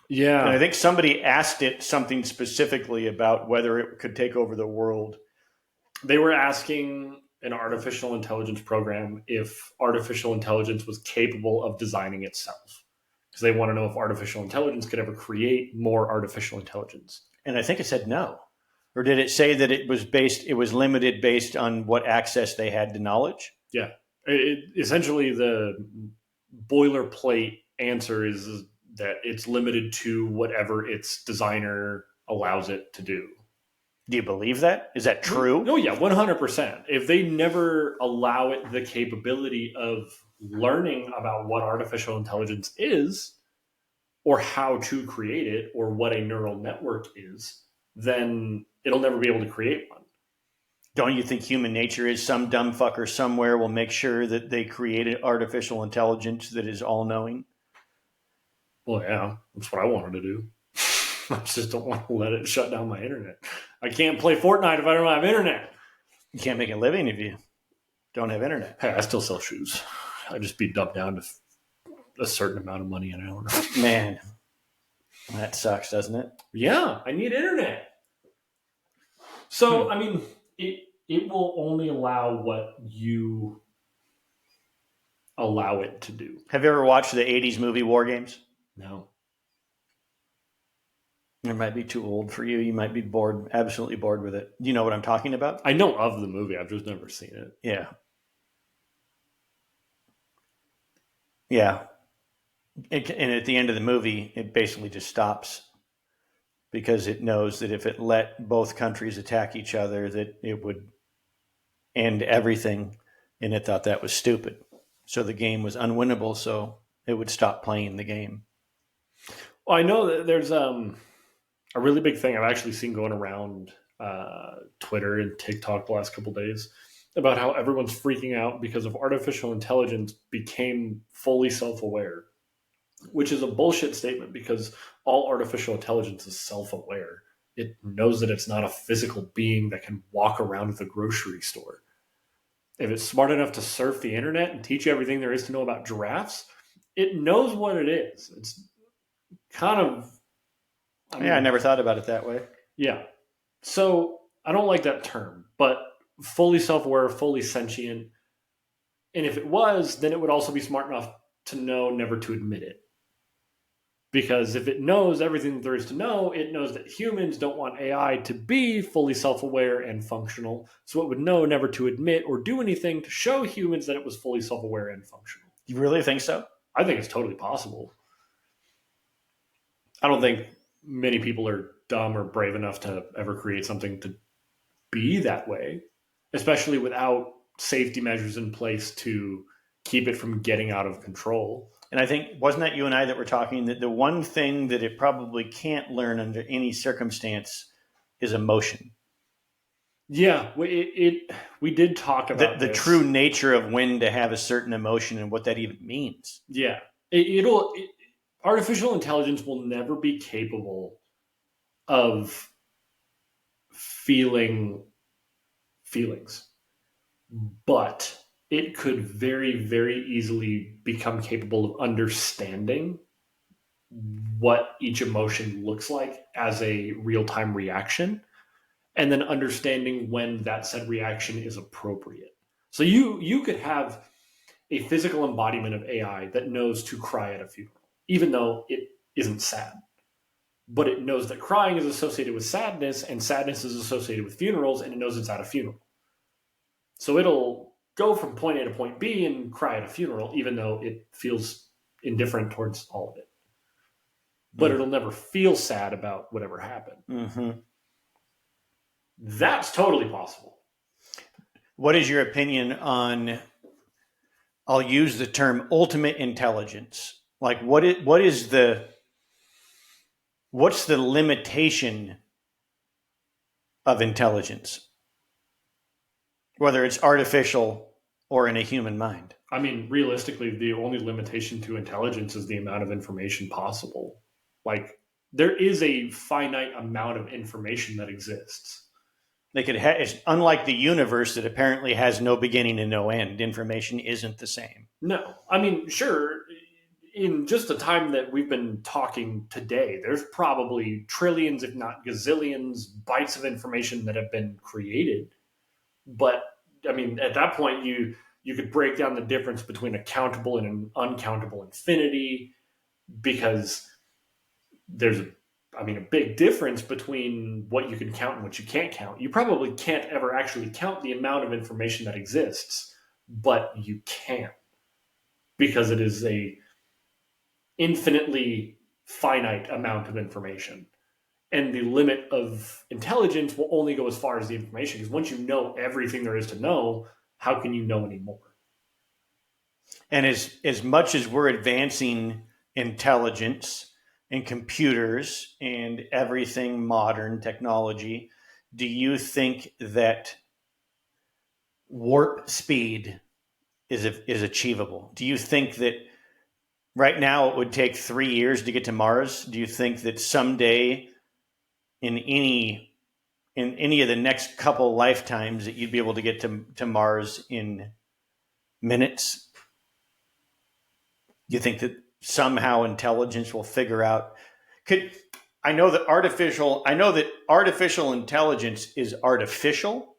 Yeah. And I think somebody asked it something specifically about whether it could take over the world. They were asking an artificial intelligence program if artificial intelligence was capable of designing itself. Because they want to know if artificial intelligence could ever create more artificial intelligence. And I think it said no. Or did it say that it was limited based on what access they had to knowledge? Yeah. Essentially, the boilerplate answer is that it's limited to whatever its designer allows it to do. Do you believe that? Is that true? No, yeah, 100%. If they never allow it the capability of learning about what artificial intelligence is, or how to create it, or what a neural network is, then it'll never be able to create one. Don't you think human nature is some dumb fucker somewhere will make sure that they create an artificial intelligence that is all-knowing? Well, yeah, that's what I wanted to do. I just don't want to let it shut down my internet. I can't play Fortnite if I don't have internet. You can't make a living if you don't have internet. Hey, I still sell shoes. I just be dumped down to a certain amount of money an hour. Man, that sucks, doesn't it? Yeah, I need internet. So, I mean, it will only allow what you allow it to do. Have you ever watched the 80s movie War Games? No. It might be too old for you. You might be bored, absolutely bored with it. Do you know what I'm talking about? I know of the movie. I've just never seen it. Yeah. Yeah. And at the end of the movie, it basically just stops because it knows that if it let both countries attack each other, that it would end everything. And it thought that was stupid. So the game was unwinnable, so it would stop playing the game. Well, I know that there's a really big thing I've actually seen going around Twitter and TikTok the last couple of days about how everyone's freaking out because of artificial intelligence became fully self-aware, which is a bullshit statement because all artificial intelligence is self-aware. It knows that it's not a physical being that can walk around the grocery store. If it's smart enough to surf the internet and teach you everything there is to know about giraffes, it knows what it is. It's kind of... I never thought about it that way. Yeah. So I don't like that term, but fully self-aware, fully sentient. And if it was, then it would also be smart enough to know never to admit it. Because if it knows everything there is to know, it knows that humans don't want AI to be fully self-aware and functional. So it would know never to admit or do anything to show humans that it was fully self-aware and functional. You really think so? I think it's totally possible. I don't think many people are dumb or brave enough to ever create something to be that way, especially without safety measures in place to keep it from getting out of control. And I think, wasn't that you and I that were talking that the one thing that it probably can't learn under any circumstance is emotion? Yeah, we did talk about the true nature of when to have a certain emotion and what that even means. Yeah, artificial intelligence will never be capable of feelings, but it could very, very easily become capable of understanding what each emotion looks like as a real-time reaction, and then understanding when that said reaction is appropriate. So you could have a physical embodiment of AI that knows to cry at a funeral, even though it isn't sad. But it knows that crying is associated with sadness, and sadness is associated with funerals, and it knows it's at a funeral. So it'll go from point A to point B and cry at a funeral, even though it feels indifferent towards all of it. But it'll never feel sad about whatever happened. Mm-hmm. That's totally possible. What is your opinion on, I'll use the term ultimate intelligence? Like what's the limitation of intelligence? Whether it's artificial or in a human mind. I mean, realistically, the only limitation to intelligence is the amount of information possible. Like, there is a finite amount of information that exists. It's unlike the universe that apparently has no beginning and no end. Information isn't the same. No. I mean, sure, in just the time that we've been talking today, there's probably trillions, if not gazillions, bytes of information that have been created. But, I mean, at that point, you could break down the difference between a countable and an uncountable infinity, because there's a big difference between what you can count and what you can't count. You probably can't ever actually count the amount of information that exists, but you can, because it is a infinitely finite amount of information. And the limit of intelligence will only go as far as the information, because once you know everything there is to know, how can you know any more? And as much as we're advancing intelligence and computers and everything modern technology, do you think that warp speed is achievable? Do you think that right now it would take 3 years to get to Mars? Do you think that someday in any of the next couple lifetimes that you'd be able to get to Mars in minutes? Do you think that somehow intelligence will figure out? I know that artificial intelligence is artificial,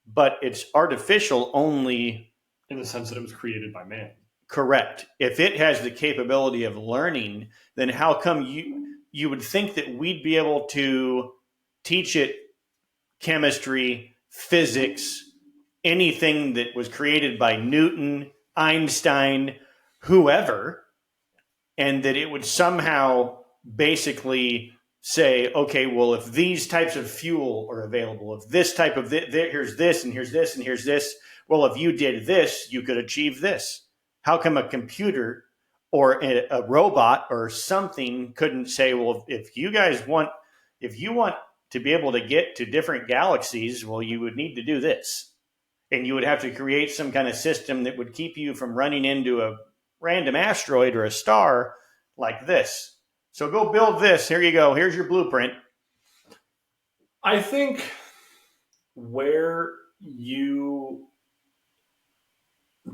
but it's artificial only in the sense that it was created by man. Correct. If it has the capability of learning, then how come you would think that we'd be able to teach it chemistry, physics, anything that was created by Newton, Einstein, whoever, and that it would somehow basically say, okay, well, if these types of fuel are available, if this type of here's this and here's this and here's this, well, if you did this, you could achieve this. How come a computer or a robot or something couldn't say, well, if you want to be able to get to different galaxies, well, you would need to do this. And you would have to create some kind of system that would keep you from running into a random asteroid or a star like this. So go build this. Here you go. Here's your blueprint. I think where you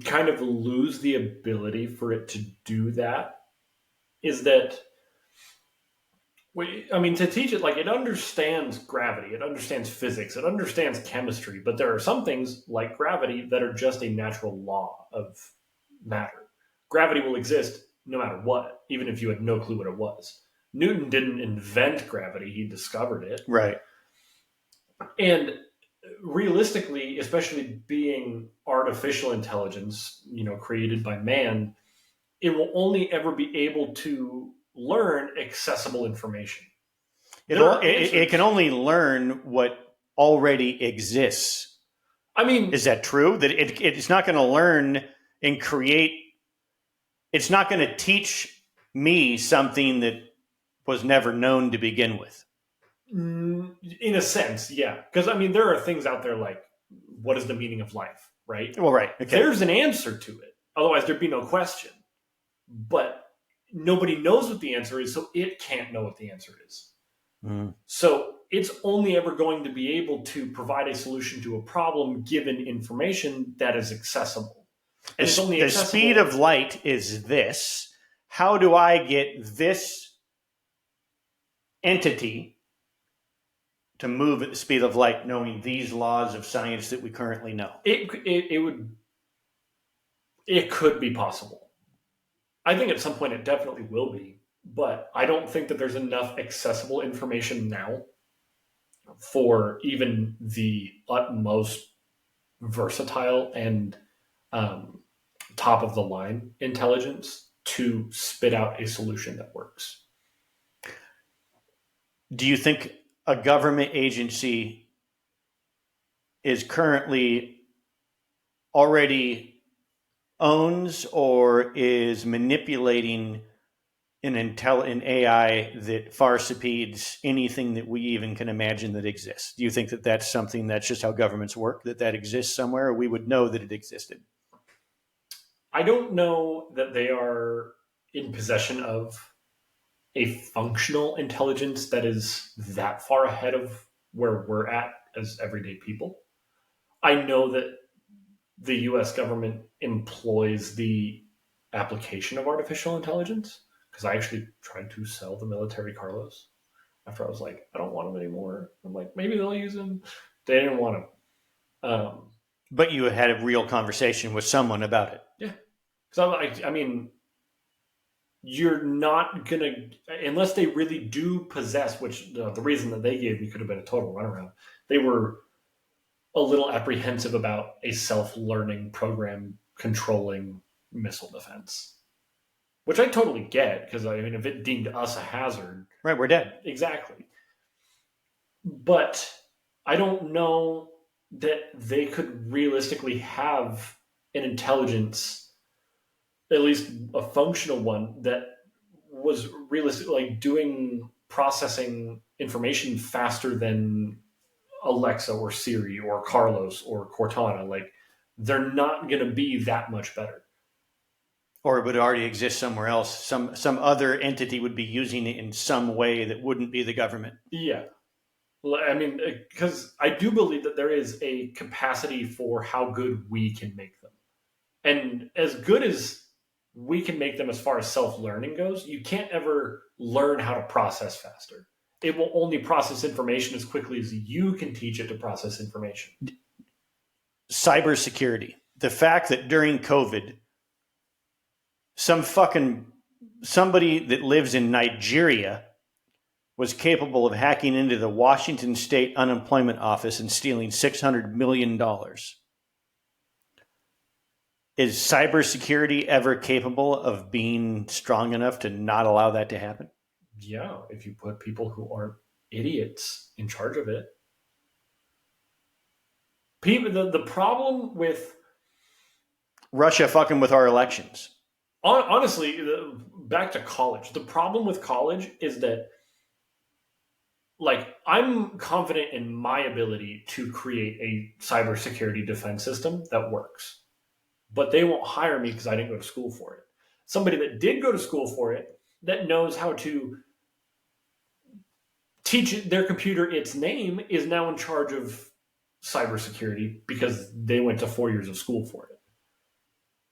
kind of lose the ability for it to do that is that, to teach it, like, it understands gravity, it understands physics, it understands chemistry, but there are some things like gravity that are just a natural law of matter. Gravity will exist no matter what, even if you had no clue what it was. Newton didn't invent gravity, he discovered it. Right. And realistically, especially being artificial intelligence, created by man, it will only ever be able to learn accessible information. It can only learn what already exists. I mean, is that true? That it's not going to learn and create. It's not going to teach me something that was never known to begin with. in a sense, yeah. Because, I mean, there are things out there like, what is the meaning of life, right? Well, right. Okay. There's an answer to it. Otherwise, there'd be no question. But nobody knows what the answer is, so it can't know what the answer is. So it's only ever going to be able to provide a solution to a problem given information that is accessible. And it's only accessible. The speed of light is this. How do I get this entity to move at the speed of light, knowing these laws of science that we currently know? It could be possible. I think at some point it definitely will be, but I don't think that there's enough accessible information now for even the utmost versatile and top of the line intelligence to spit out a solution that works. Do you think a government agency is currently already owns or is manipulating an AI that far supersedes anything that we even can imagine that exists? Do you think that that's something that's just how governments work, that exists somewhere, or we would know that it existed? I don't know that they are in possession of a functional intelligence that is that far ahead of where we're at as everyday people. I know that the US government employs the application of artificial intelligence, because I actually tried to sell the military Carlos after I was like, I don't want them anymore. I'm like, maybe they'll use them. They didn't want them. But you had a real conversation with someone about it. Yeah. Because I mean, you're not going to, unless they really do possess, which the reason that they gave me could have been a total runaround. They were a little apprehensive about a self-learning program controlling missile defense, which I totally get, because I mean, if it deemed us a hazard, right, we're dead. Exactly. But I don't know that they could realistically have an intelligence, at least a functional one, that was realistic, like processing information faster than Alexa or Siri or Carlos or Cortana. Like, they're not going to be that much better. Or it would already exist somewhere else. Some other entity would be using it in some way that wouldn't be the government. Yeah. I mean, because I do believe that there is a capacity for how good we can make them. And as good as we can make them as far as self-learning goes, you can't ever learn how to process faster. It will only process information as quickly as you can teach it to process information. Cybersecurity. The fact that during COVID, somebody that lives in Nigeria was capable of hacking into the Washington State Unemployment Office and stealing $600 million. Is cybersecurity ever capable of being strong enough to not allow that to happen? Yeah, if you put people who aren't idiots in charge of it. The problem with Russia fucking with our elections. Honestly, back to college. The problem with college is that, like, I'm confident in my ability to create a cybersecurity defense system that works. But they won't hire me because I didn't go to school for it. Somebody that did go to school for it, that knows how to teach their computer its name, is now in charge of cybersecurity because they went to 4 years of school for it.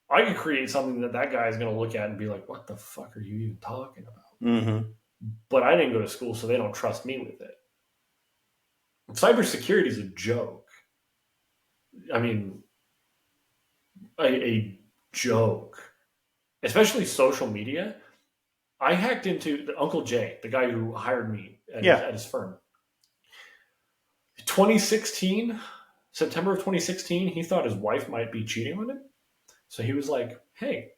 I could create something that guy is going to look at and be like, what the fuck are you even talking about? Mm-hmm. But I didn't go to school, so they don't trust me with it. Cybersecurity is a joke. I mean, a joke. especially social media. I hacked into Uncle Jay, the guy who hired me at his firm. 2016, September of 2016, he thought his wife might be cheating on him. So he was like, hey,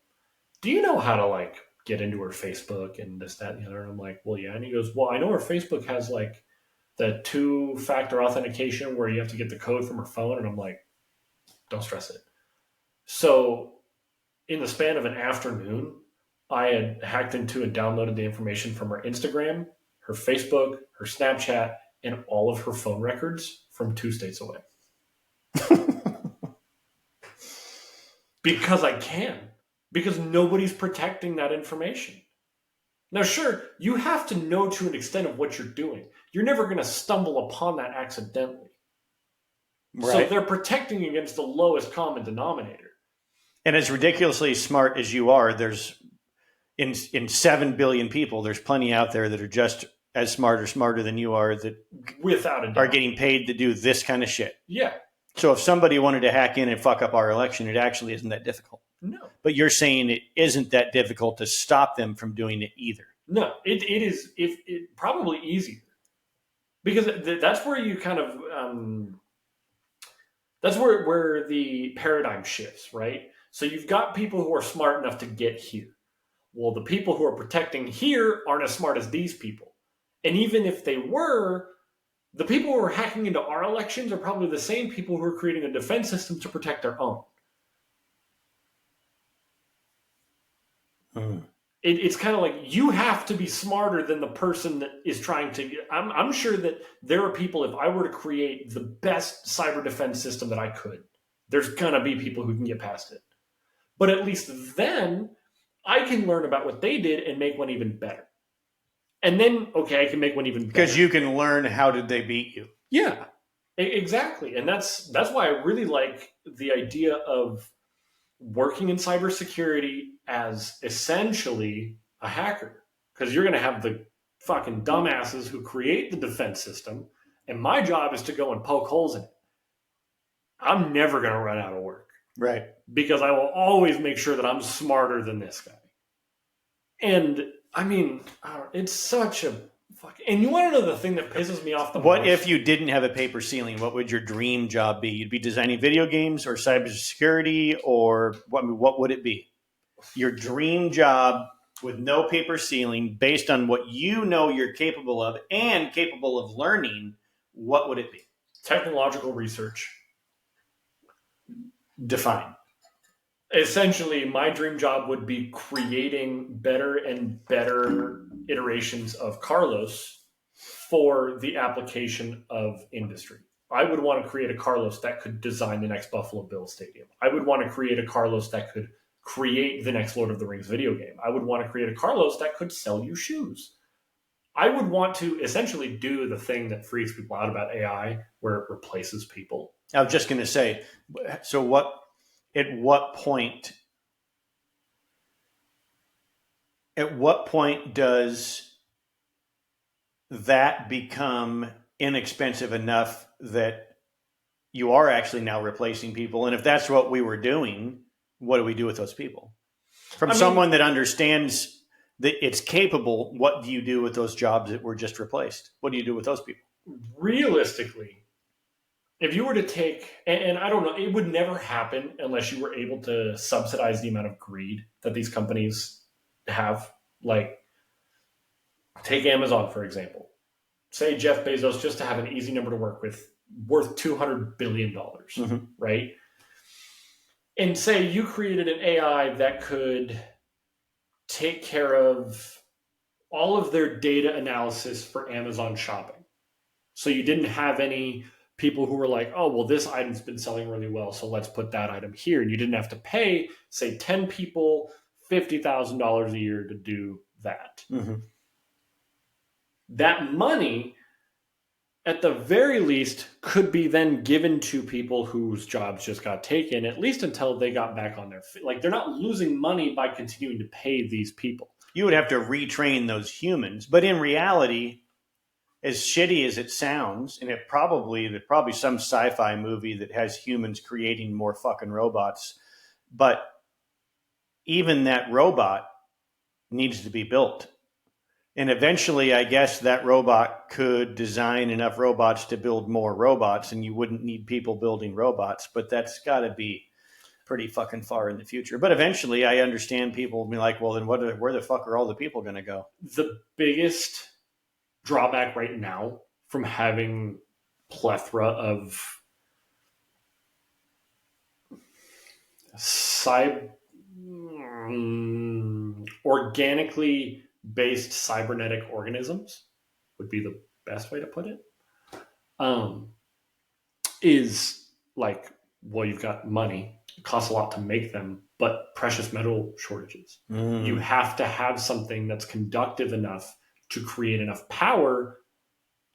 do you know how to like get into her Facebook and this, that, and the other? And I'm like, well, yeah. And he goes, well, I know her Facebook has like the 2-factor authentication where you have to get the code from her phone. And I'm like, don't stress it. So in the span of an afternoon, I had hacked into and downloaded the information from her Instagram, her Facebook, her Snapchat, and all of her phone records from 2 states away. Because I can. Because nobody's protecting that information. Now, sure, you have to know to an extent of what you're doing. You're never going to stumble upon that accidentally. Right. So they're protecting against the lowest common denominator. And as ridiculously smart as you are, there's in 7 billion people, there's plenty out there that are just as smart or smarter than you are that without a doubt are getting paid to do this kind of shit. Yeah. So if somebody wanted to hack in and fuck up our election, it actually isn't that difficult. No. But you're saying it isn't that difficult to stop them from doing it either. No, it is probably easier. Because that's where you kind of that's where the paradigm shifts, right? So you've got people who are smart enough to get here. Well, the people who are protecting here aren't as smart as these people. And even if they were, the people who are hacking into our elections are probably the same people who are creating a defense system to protect their own. It's kind of like you have to be smarter than the person that is trying to. I'm sure that there are people, if I were to create the best cyber defense system that I could, there's going to be people who can get past it. But at least then I can learn about what they did and make one even better. And then, okay, I can make one even better. Because you can learn how did they beat you. Yeah, exactly. And that's why I really like the idea of working in cybersecurity as essentially a hacker. Because you're going to have the fucking dumbasses who create the defense system, and my job is to go and poke holes in it. I'm never going to run out of work. Right. Because I will always make sure that I'm smarter than this guy. And I mean, it's such a fucking... And you want to know the thing that pisses me off the most? What if you didn't have a paper ceiling? What would your dream job be? You'd be designing video games or cybersecurity, or what would it be? Your dream job with no paper ceiling, based on what you know you're capable of and capable of learning, what would it be? Technological research. Define. Essentially, my dream job would be creating better and better iterations of Carlos for the application of industry. I would want to create a Carlos that could design the next Buffalo Bills stadium. I would want to create a Carlos that could create the next Lord of the Rings video game. I would want to create a Carlos that could sell you shoes. I would want to essentially do the thing that freaks people out about AI, where it replaces people. I was just going to say, so at what point does that become inexpensive enough that you are actually now replacing people? And if that's what we were doing, what do we do with those people? From someone that understands that it's capable, what do you do with those jobs that were just replaced? What do you do with those people? Realistically, if you were to take, and I don't know, it would never happen unless you were able to subsidize the amount of greed that these companies have. Like, take Amazon, for example. Say Jeff Bezos, just to have an easy number to work with, worth $200 billion, right? And say you created an AI that could take care of all of their data analysis for Amazon shopping. So you didn't have any people who were like, oh, well, this item's been selling really well, so let's put that item here. And you didn't have to pay, say, 10 people $50,000 a year to do that. That money, at the very least, could be then given to people whose jobs just got taken, at least until they got back on their feet. Like, they're not losing money by continuing to pay these people. You would have to retrain those humans. But in reality, as shitty as it sounds, and there's probably some sci-fi movie that has humans creating more fucking robots, but even that robot needs to be built. And eventually, I guess that robot could design enough robots to build more robots, and you wouldn't need people building robots. But that's got to be pretty fucking far in the future. But eventually, I understand people will be like, well, then where the fuck are all the people going to go? The biggest drawback right now from having plethora of organically based cybernetic organisms would be the best way to put it, is like, well, you've got money, it costs a lot to make them, but precious metal shortages. You have to have something that's conductive enough to create enough power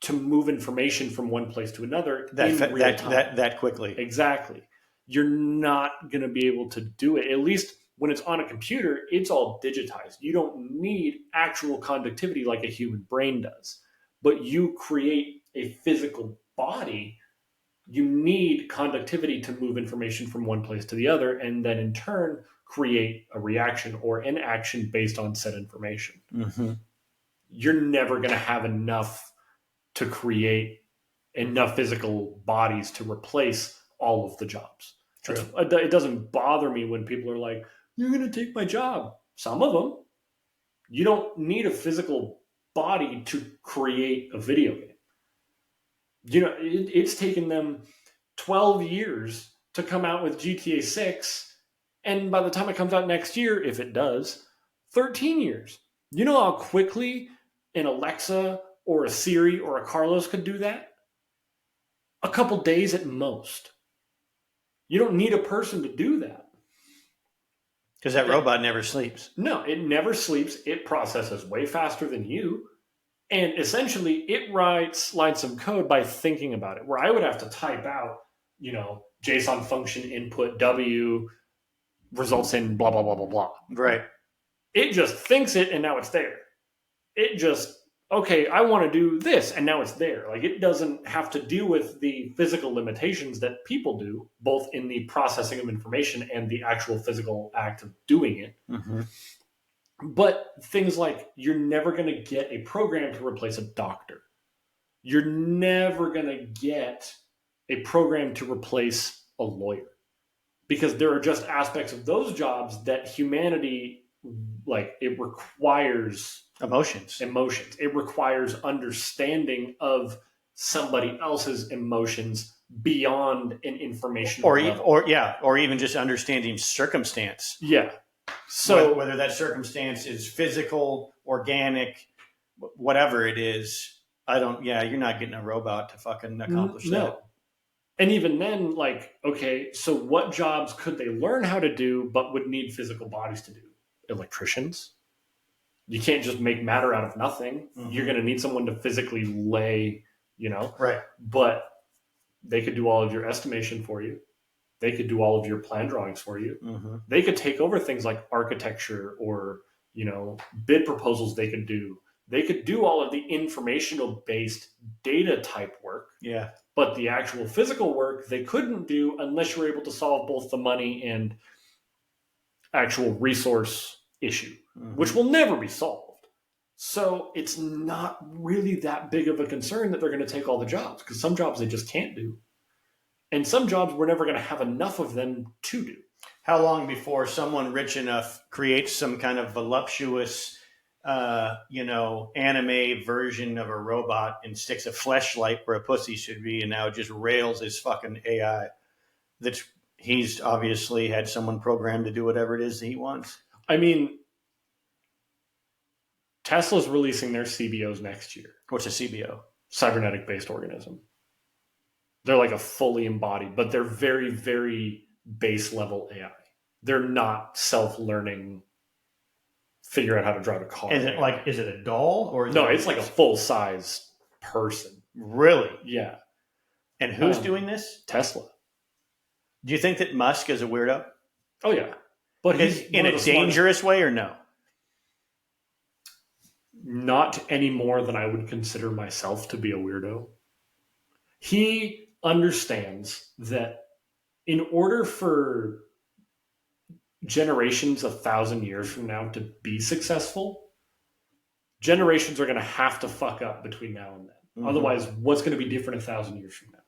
to move information from one place to another that quickly. Exactly. You're not going to be able to do it. At least when it's on a computer, it's all digitized. You don't need actual conductivity like a human brain does. But you create a physical body, you need conductivity to move information from one place to the other, and then in turn create a reaction or an action based on said information. Mm-hmm. You're never going to have enough to create enough physical bodies to replace all of the jobs. True. It doesn't bother me when people are like, you're going to take my job. Some of them. You don't need a physical body to create a video game. You know, it's taken them 12 years to come out with GTA 6, and by the time it comes out next year, if it does, 13 years. You know how quickly an Alexa or a Siri or a Carlos could do that? A couple days at most. You don't need a person to do that. Because that robot never sleeps. No, it never sleeps. It processes way faster than you. And essentially, it writes lines of code by thinking about it, where I would have to type out, JSON function input W results in blah, blah, blah, blah, blah. Right. It just thinks it, and now it's there. It just, okay, I want to do this, and now it's there. Like, it doesn't have to deal with the physical limitations that people do, both in the processing of information and the actual physical act of doing it. Mm-hmm. But things like, you're never going to get a program to replace a doctor. You're never going to get a program to replace a lawyer. Because there are just aspects of those jobs that humanity, like, it requires emotions. It requires understanding of somebody else's emotions beyond an informational level. Or even just understanding circumstance. Yeah. So whether that circumstance is physical, organic, whatever it is, you're not getting a robot to fucking accomplish that. And even then, like, okay, so what jobs could they learn how to do but would need physical bodies to do? Electricians. You can't just make matter out of nothing. Mm-hmm. You're going to need someone to physically lay, Right. But they could do all of your estimation for you. They could do all of your plan drawings for you. Mm-hmm. They could take over things like architecture or, bid proposals they could do. They could do all of the informational based data type work. Yeah. But the actual physical work they couldn't do unless you were able to solve both the money and actual resource issue, mm-hmm. which will never be solved. So it's not really that big of a concern that they're going to take all the jobs, because some jobs they just can't do. And some jobs we're never going to have enough of them to do. How long before someone rich enough creates some kind of voluptuous, anime version of a robot and sticks a fleshlight where a pussy should be, and now just rails his fucking AI? He's obviously had someone programmed to do whatever it is that he wants. I mean, Tesla's releasing their CBOs next year. What's a CBO? Cybernetic-based organism. They're like a fully embodied, but they're very, very base level AI. They're not self-learning, figure out how to drive a car. Is it a doll? Or no, it's like a full-size person. Really? Yeah. And who's doing this? Tesla. Do you think that Musk is a weirdo? Oh, yeah. But he's in a dangerous way or no? Not any more than I would consider myself to be a weirdo. He understands that in order for generations 1,000 years from now to be successful, generations are going to have to fuck up between now and then. Mm-hmm. Otherwise, what's going to be different 1,000 years from now?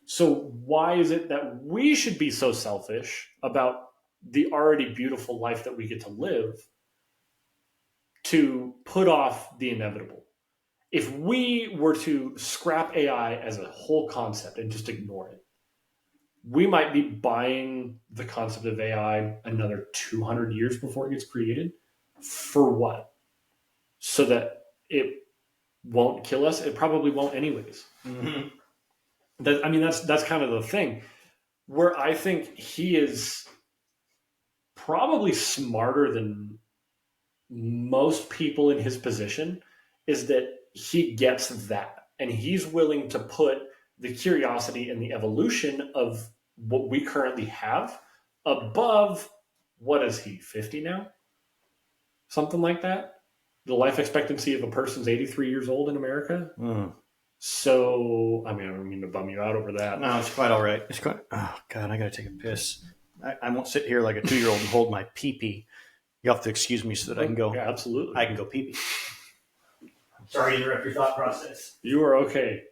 So why is it that we should be so selfish about the already beautiful life that we get to live to put off the inevitable? If we were to scrap AI as a whole concept and just ignore it, we might be buying the concept of AI another 200 years before it gets created. For what? So that it won't kill us? It probably won't anyways. Mm-hmm. That's kind of the thing. Where I think he is probably smarter than most people in his position is that he gets that. And he's willing to put the curiosity and the evolution of what we currently have above, what is he, 50 now? Something like that. The life expectancy of a person's 83 years old in America. Mm. So, I don't mean to bum you out over that. No, it's quite all right. It's quite, oh, God, I got to take a piss. I won't sit here like a 2-year-old and hold my pee-pee. You'll have to excuse me so that I can go. Yeah, absolutely. I can go pee-pee. Sorry to interrupt your thought process. You are okay.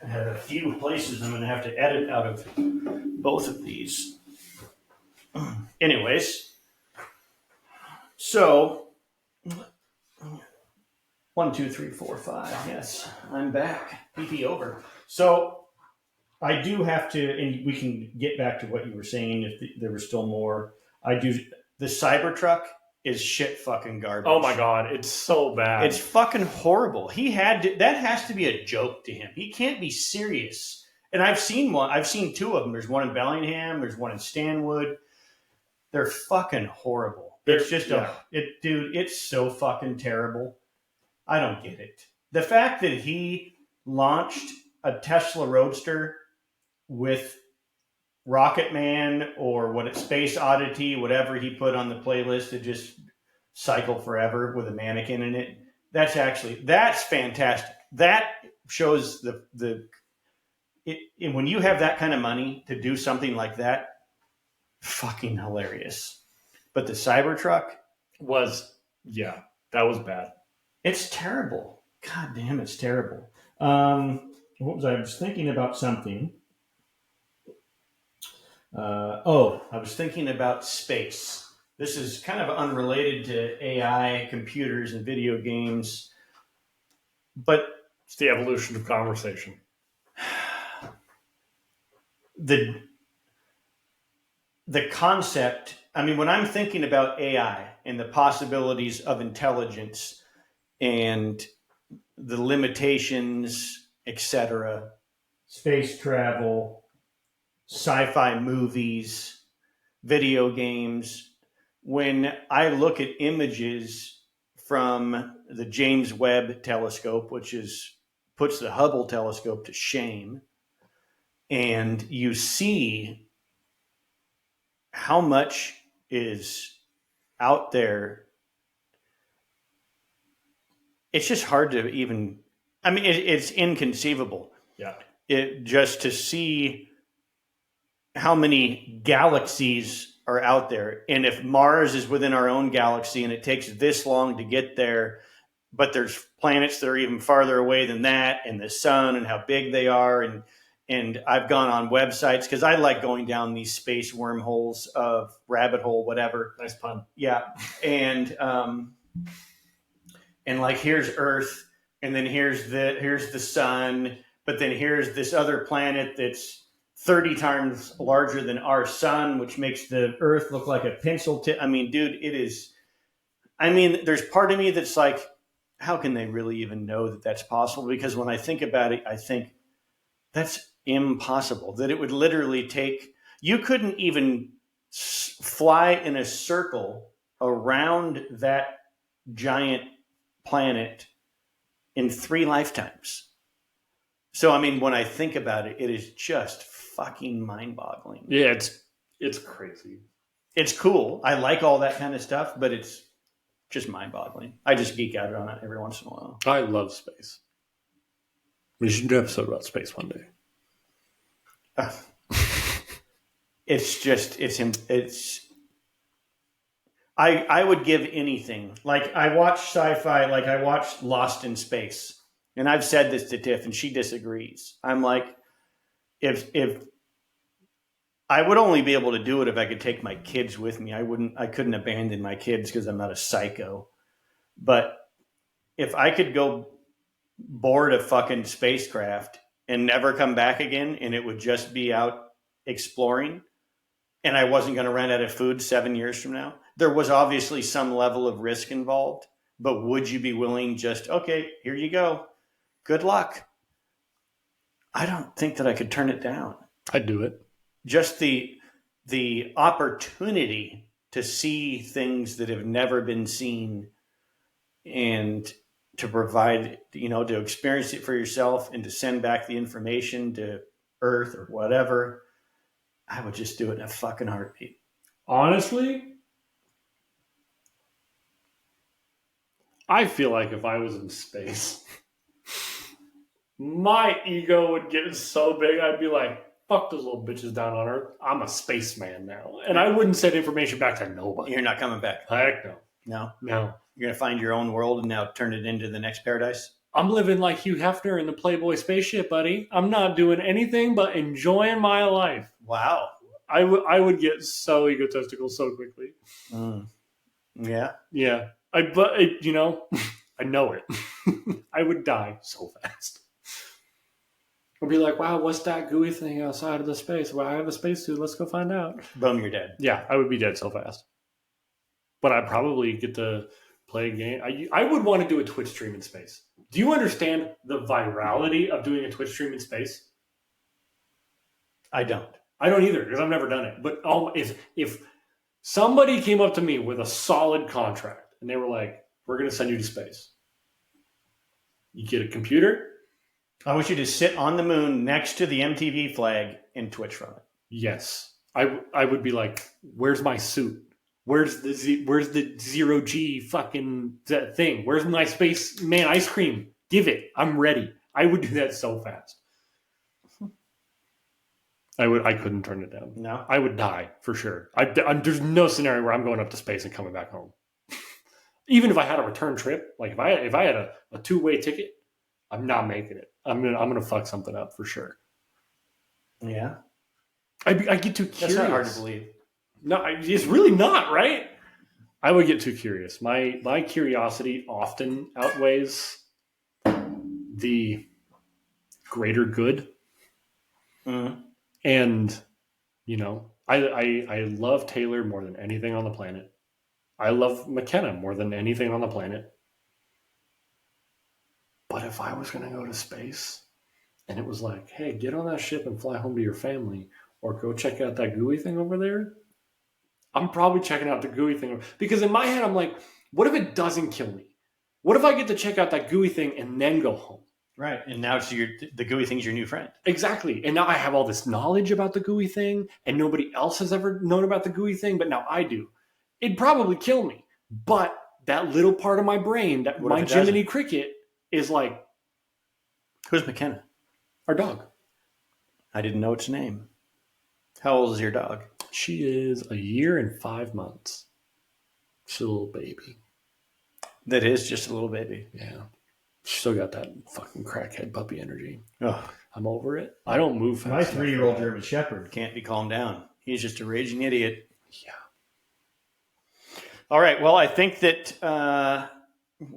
I have a few places I'm going to have to edit out of both of these. Anyways, so 1, 2, 3, 4, 5. Yes, I'm back. PP over. So I do have to, and we can get back to what you were saying if there was still more. The Cybertruck is shit fucking garbage. Oh my God, it's so bad. It's fucking horrible. That has to be a joke to him. He can't be serious. And I've seen one. I've seen 2 of them. There's one in Bellingham. There's one in Stanwood. They're fucking horrible. It's just dude, it's so fucking terrible. I don't get it. The fact that he launched a Tesla Roadster with Rocket Man or Space Oddity, whatever he put on the playlist to just cycle forever with a mannequin in it. That's fantastic. That shows when you have that kind of money to do something like that, fucking hilarious. But the Cybertruck that was bad. It's terrible. God damn, it's terrible. I was thinking about something. I was thinking about space. This is kind of unrelated to AI, computers, and video games, but it's the evolution of conversation. The concept, when I'm thinking about AI and the possibilities of intelligence and the limitations, etc., space travel, sci-fi movies, video games, when I look at images from the James Webb telescope, which puts the Hubble telescope to shame, and you see how much is out there, it's just hard to even, it's inconceivable. Yeah. Just to see how many galaxies are out there. And if Mars is within our own galaxy and it takes this long to get there, but there's planets that are even farther away than that, and the sun and how big they are. And I've gone on websites because I like going down these space wormholes of rabbit hole, whatever. Nice pun. Yeah. And like, here's Earth, and then here's the sun, but then here's this other planet that's 30 times larger than our sun, which makes the Earth look like a pencil tip. I mean, dude, it is. I mean, there's part of me that's like, how can they really even know that that's possible? Because when I think about it, I think that's impossible. That it would literally take, you couldn't even fly in a circle around that giant planet in 3 lifetimes. So, I mean, when I think about it, it is just fucking mind-boggling. Yeah, it's crazy. It's cool. I like all that kind of stuff, but it's just mind-boggling. I just geek out on it every once in a while. I love space. We should do an episode about space one day. I would give anything. Like, I watch sci-fi, like I watched Lost in Space. And I've said this to Tiff and she disagrees. I'm like, if I would only be able to do it if I could take my kids with me. I couldn't abandon my kids because I'm not a psycho. But if I could go board a fucking spacecraft and never come back again, and it would just be out exploring, and I wasn't going to run out of food 7 years from now, there was obviously some level of risk involved. But would you be willing just, okay, here you go. Good luck. I don't think that I could turn it down. I'd do it. Just the opportunity to see things that have never been seen, and to provide, to experience it for yourself and to send back the information to Earth or whatever, I would just do it in a fucking heartbeat. Honestly, I feel like if I was in space, my ego would get so big, I'd be like, fuck those little bitches down on Earth. I'm a spaceman now. And I wouldn't send information back to nobody. You're not coming back. Heck no. No? No. You're going to find your own world and now turn it into the next paradise? I'm living like Hugh Hefner in the Playboy spaceship, buddy. I'm not doing anything but enjoying my life. Wow. I would get so egotistical so quickly. Yeah? Yeah. I know it. I would die so fast. I'd be like, wow, what's that gooey thing outside of the space? Well, I have a spacesuit. Let's go find out. Boom, you're dead. Yeah, I would be dead so fast. But I'd probably get to play a game. I would want to do a Twitch stream in space. Do you understand the virality of doing a Twitch stream in space? I don't. I don't either, because I've never done it. But if somebody came up to me with a solid contract and they were like, we're going to send you to space. You get a computer. I want you to sit on the moon next to the MTV flag and Twitch from it. Yes. I would be like, where's my suit? Where's the 0G fucking thing? Where's my space man ice cream? Give it. I'm ready. I would do that so fast. I couldn't turn it down. No? I would die for sure. There's no scenario where I'm going up to space and coming back home. Even if I had a return trip, like if I had a 2-way ticket, I'm not making it. I'm gonna fuck something up for sure. Yeah. I get too curious. That's not hard to believe. No, it's really not, right? I would get too curious. My curiosity often outweighs the greater good. Mm. And, I love Taylor more than anything on the planet. I love McKenna more than anything on the planet. But if I was going to go to space and it was like, hey, get on that ship and fly home to your family, or go check out that gooey thing over there, I'm probably checking out the gooey thing. Because in my head, I'm like, what if it doesn't kill me? What if I get to check out that gooey thing and then go home? Right. And now it's the gooey thing's your new friend. Exactly. And now I have all this knowledge about the gooey thing, and nobody else has ever known about the gooey thing, but now I do. It'd probably kill me. But that little part of my brain, my Jiminy Cricket, is like... Who's McKenna? Our dog. I didn't know its name. How old is your dog? She is 1 year and 5 months. She's a little baby. That is just a little baby. Yeah. She's still got that fucking crackhead puppy energy. Oh, I'm over it. I don't move fast. my enough 3-year-old for that. German Shepherd can't be calmed down. He's just a raging idiot. Yeah. All right. Well, I think that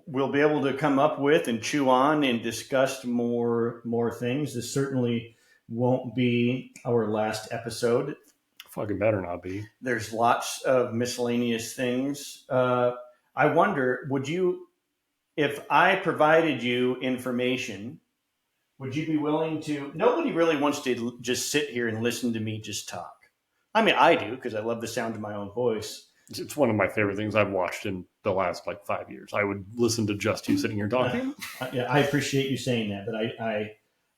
we'll be able to come up with and chew on and discuss more things. This certainly won't be our last episode. Fucking better not be. There's lots of miscellaneous things. I wonder, would you, if I provided you information, would you be willing to? Nobody really wants to just sit here and listen to me just talk. I mean, I do because I love the sound of my own voice. It's one of my favorite things I've watched in the last 5 years. I would listen to just you sitting here talking. Yeah, I appreciate you saying that, but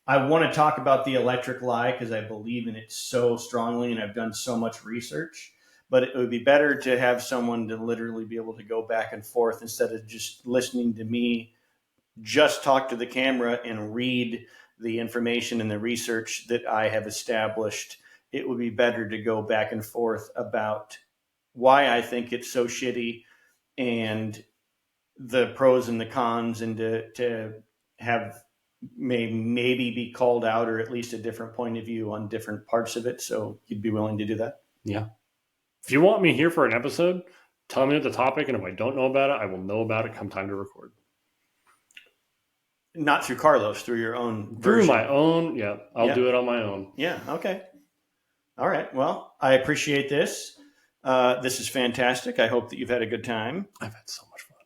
I want to talk about the electric lie because I believe in it so strongly, and I've done so much research. But it would be better to have someone to literally be able to go back and forth instead of just listening to me just talk to the camera and read the information and the research that I have established. It would be better to go back and forth about why I think it's so shitty and the pros and the cons, and to have maybe be called out or at least a different point of view on different parts of it. So you'd be willing to do that? Yeah. If you want me here for an episode, tell me the topic, and if I don't know about it, I will know about it come time to record. Not through Carlos, through your own Through version. my own, yeah. I'll do it on my own. Yeah, okay. All right. Well, I appreciate this. This is fantastic. I hope that you've had a good time. I've had so much fun.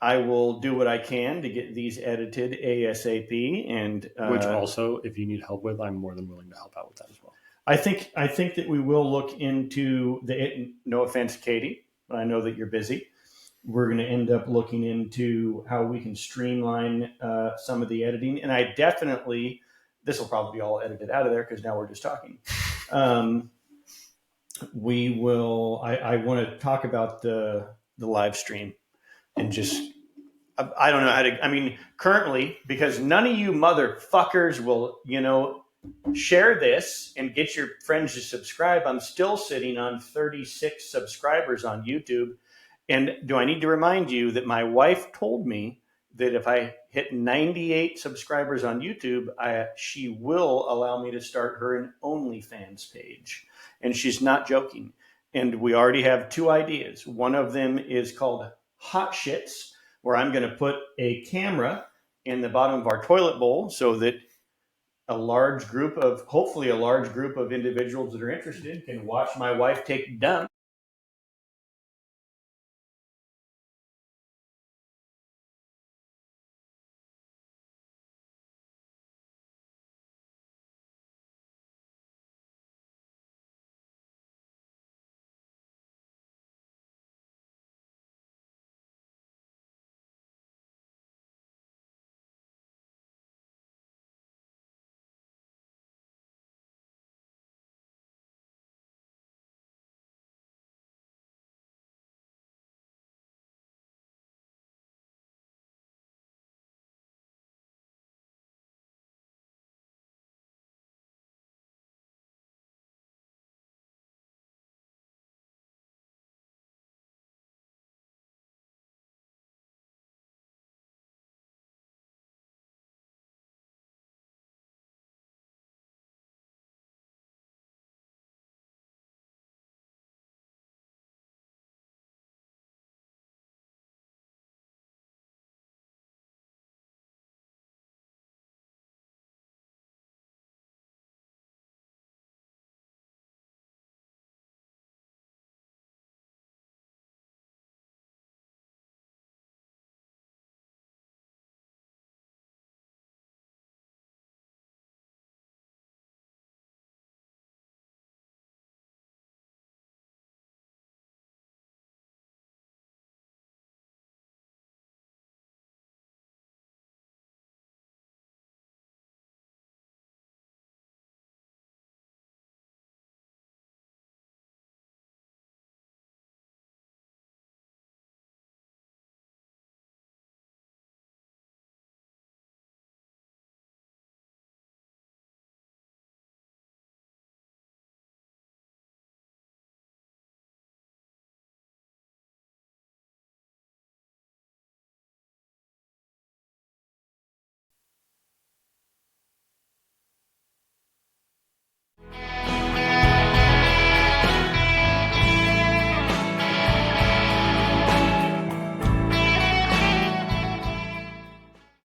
I will do what I can to get these edited ASAP. And which also, if you need help with, I'm more than willing to help out with that as well. I think that we will look into no offense, Katie, but I know that you're busy. We're going to end up looking into how we can streamline some of the editing. And I definitely, this will probably be all edited out of there because now we're just talking. We will, I want to talk about the live stream and just, I don't know how to, I mean, currently, because none of you motherfuckers will, share this and get your friends to subscribe. I'm still sitting on 36 subscribers on YouTube. And do I need to remind you that my wife told me that if I hit 98 subscribers on YouTube, she will allow me to start her an OnlyFans page. And she's not joking. And we already have 2 ideas. One of them is called Hot Shits, where I'm going to put a camera in the bottom of our toilet bowl so that hopefully a large group of individuals that are interested can watch my wife take dumps.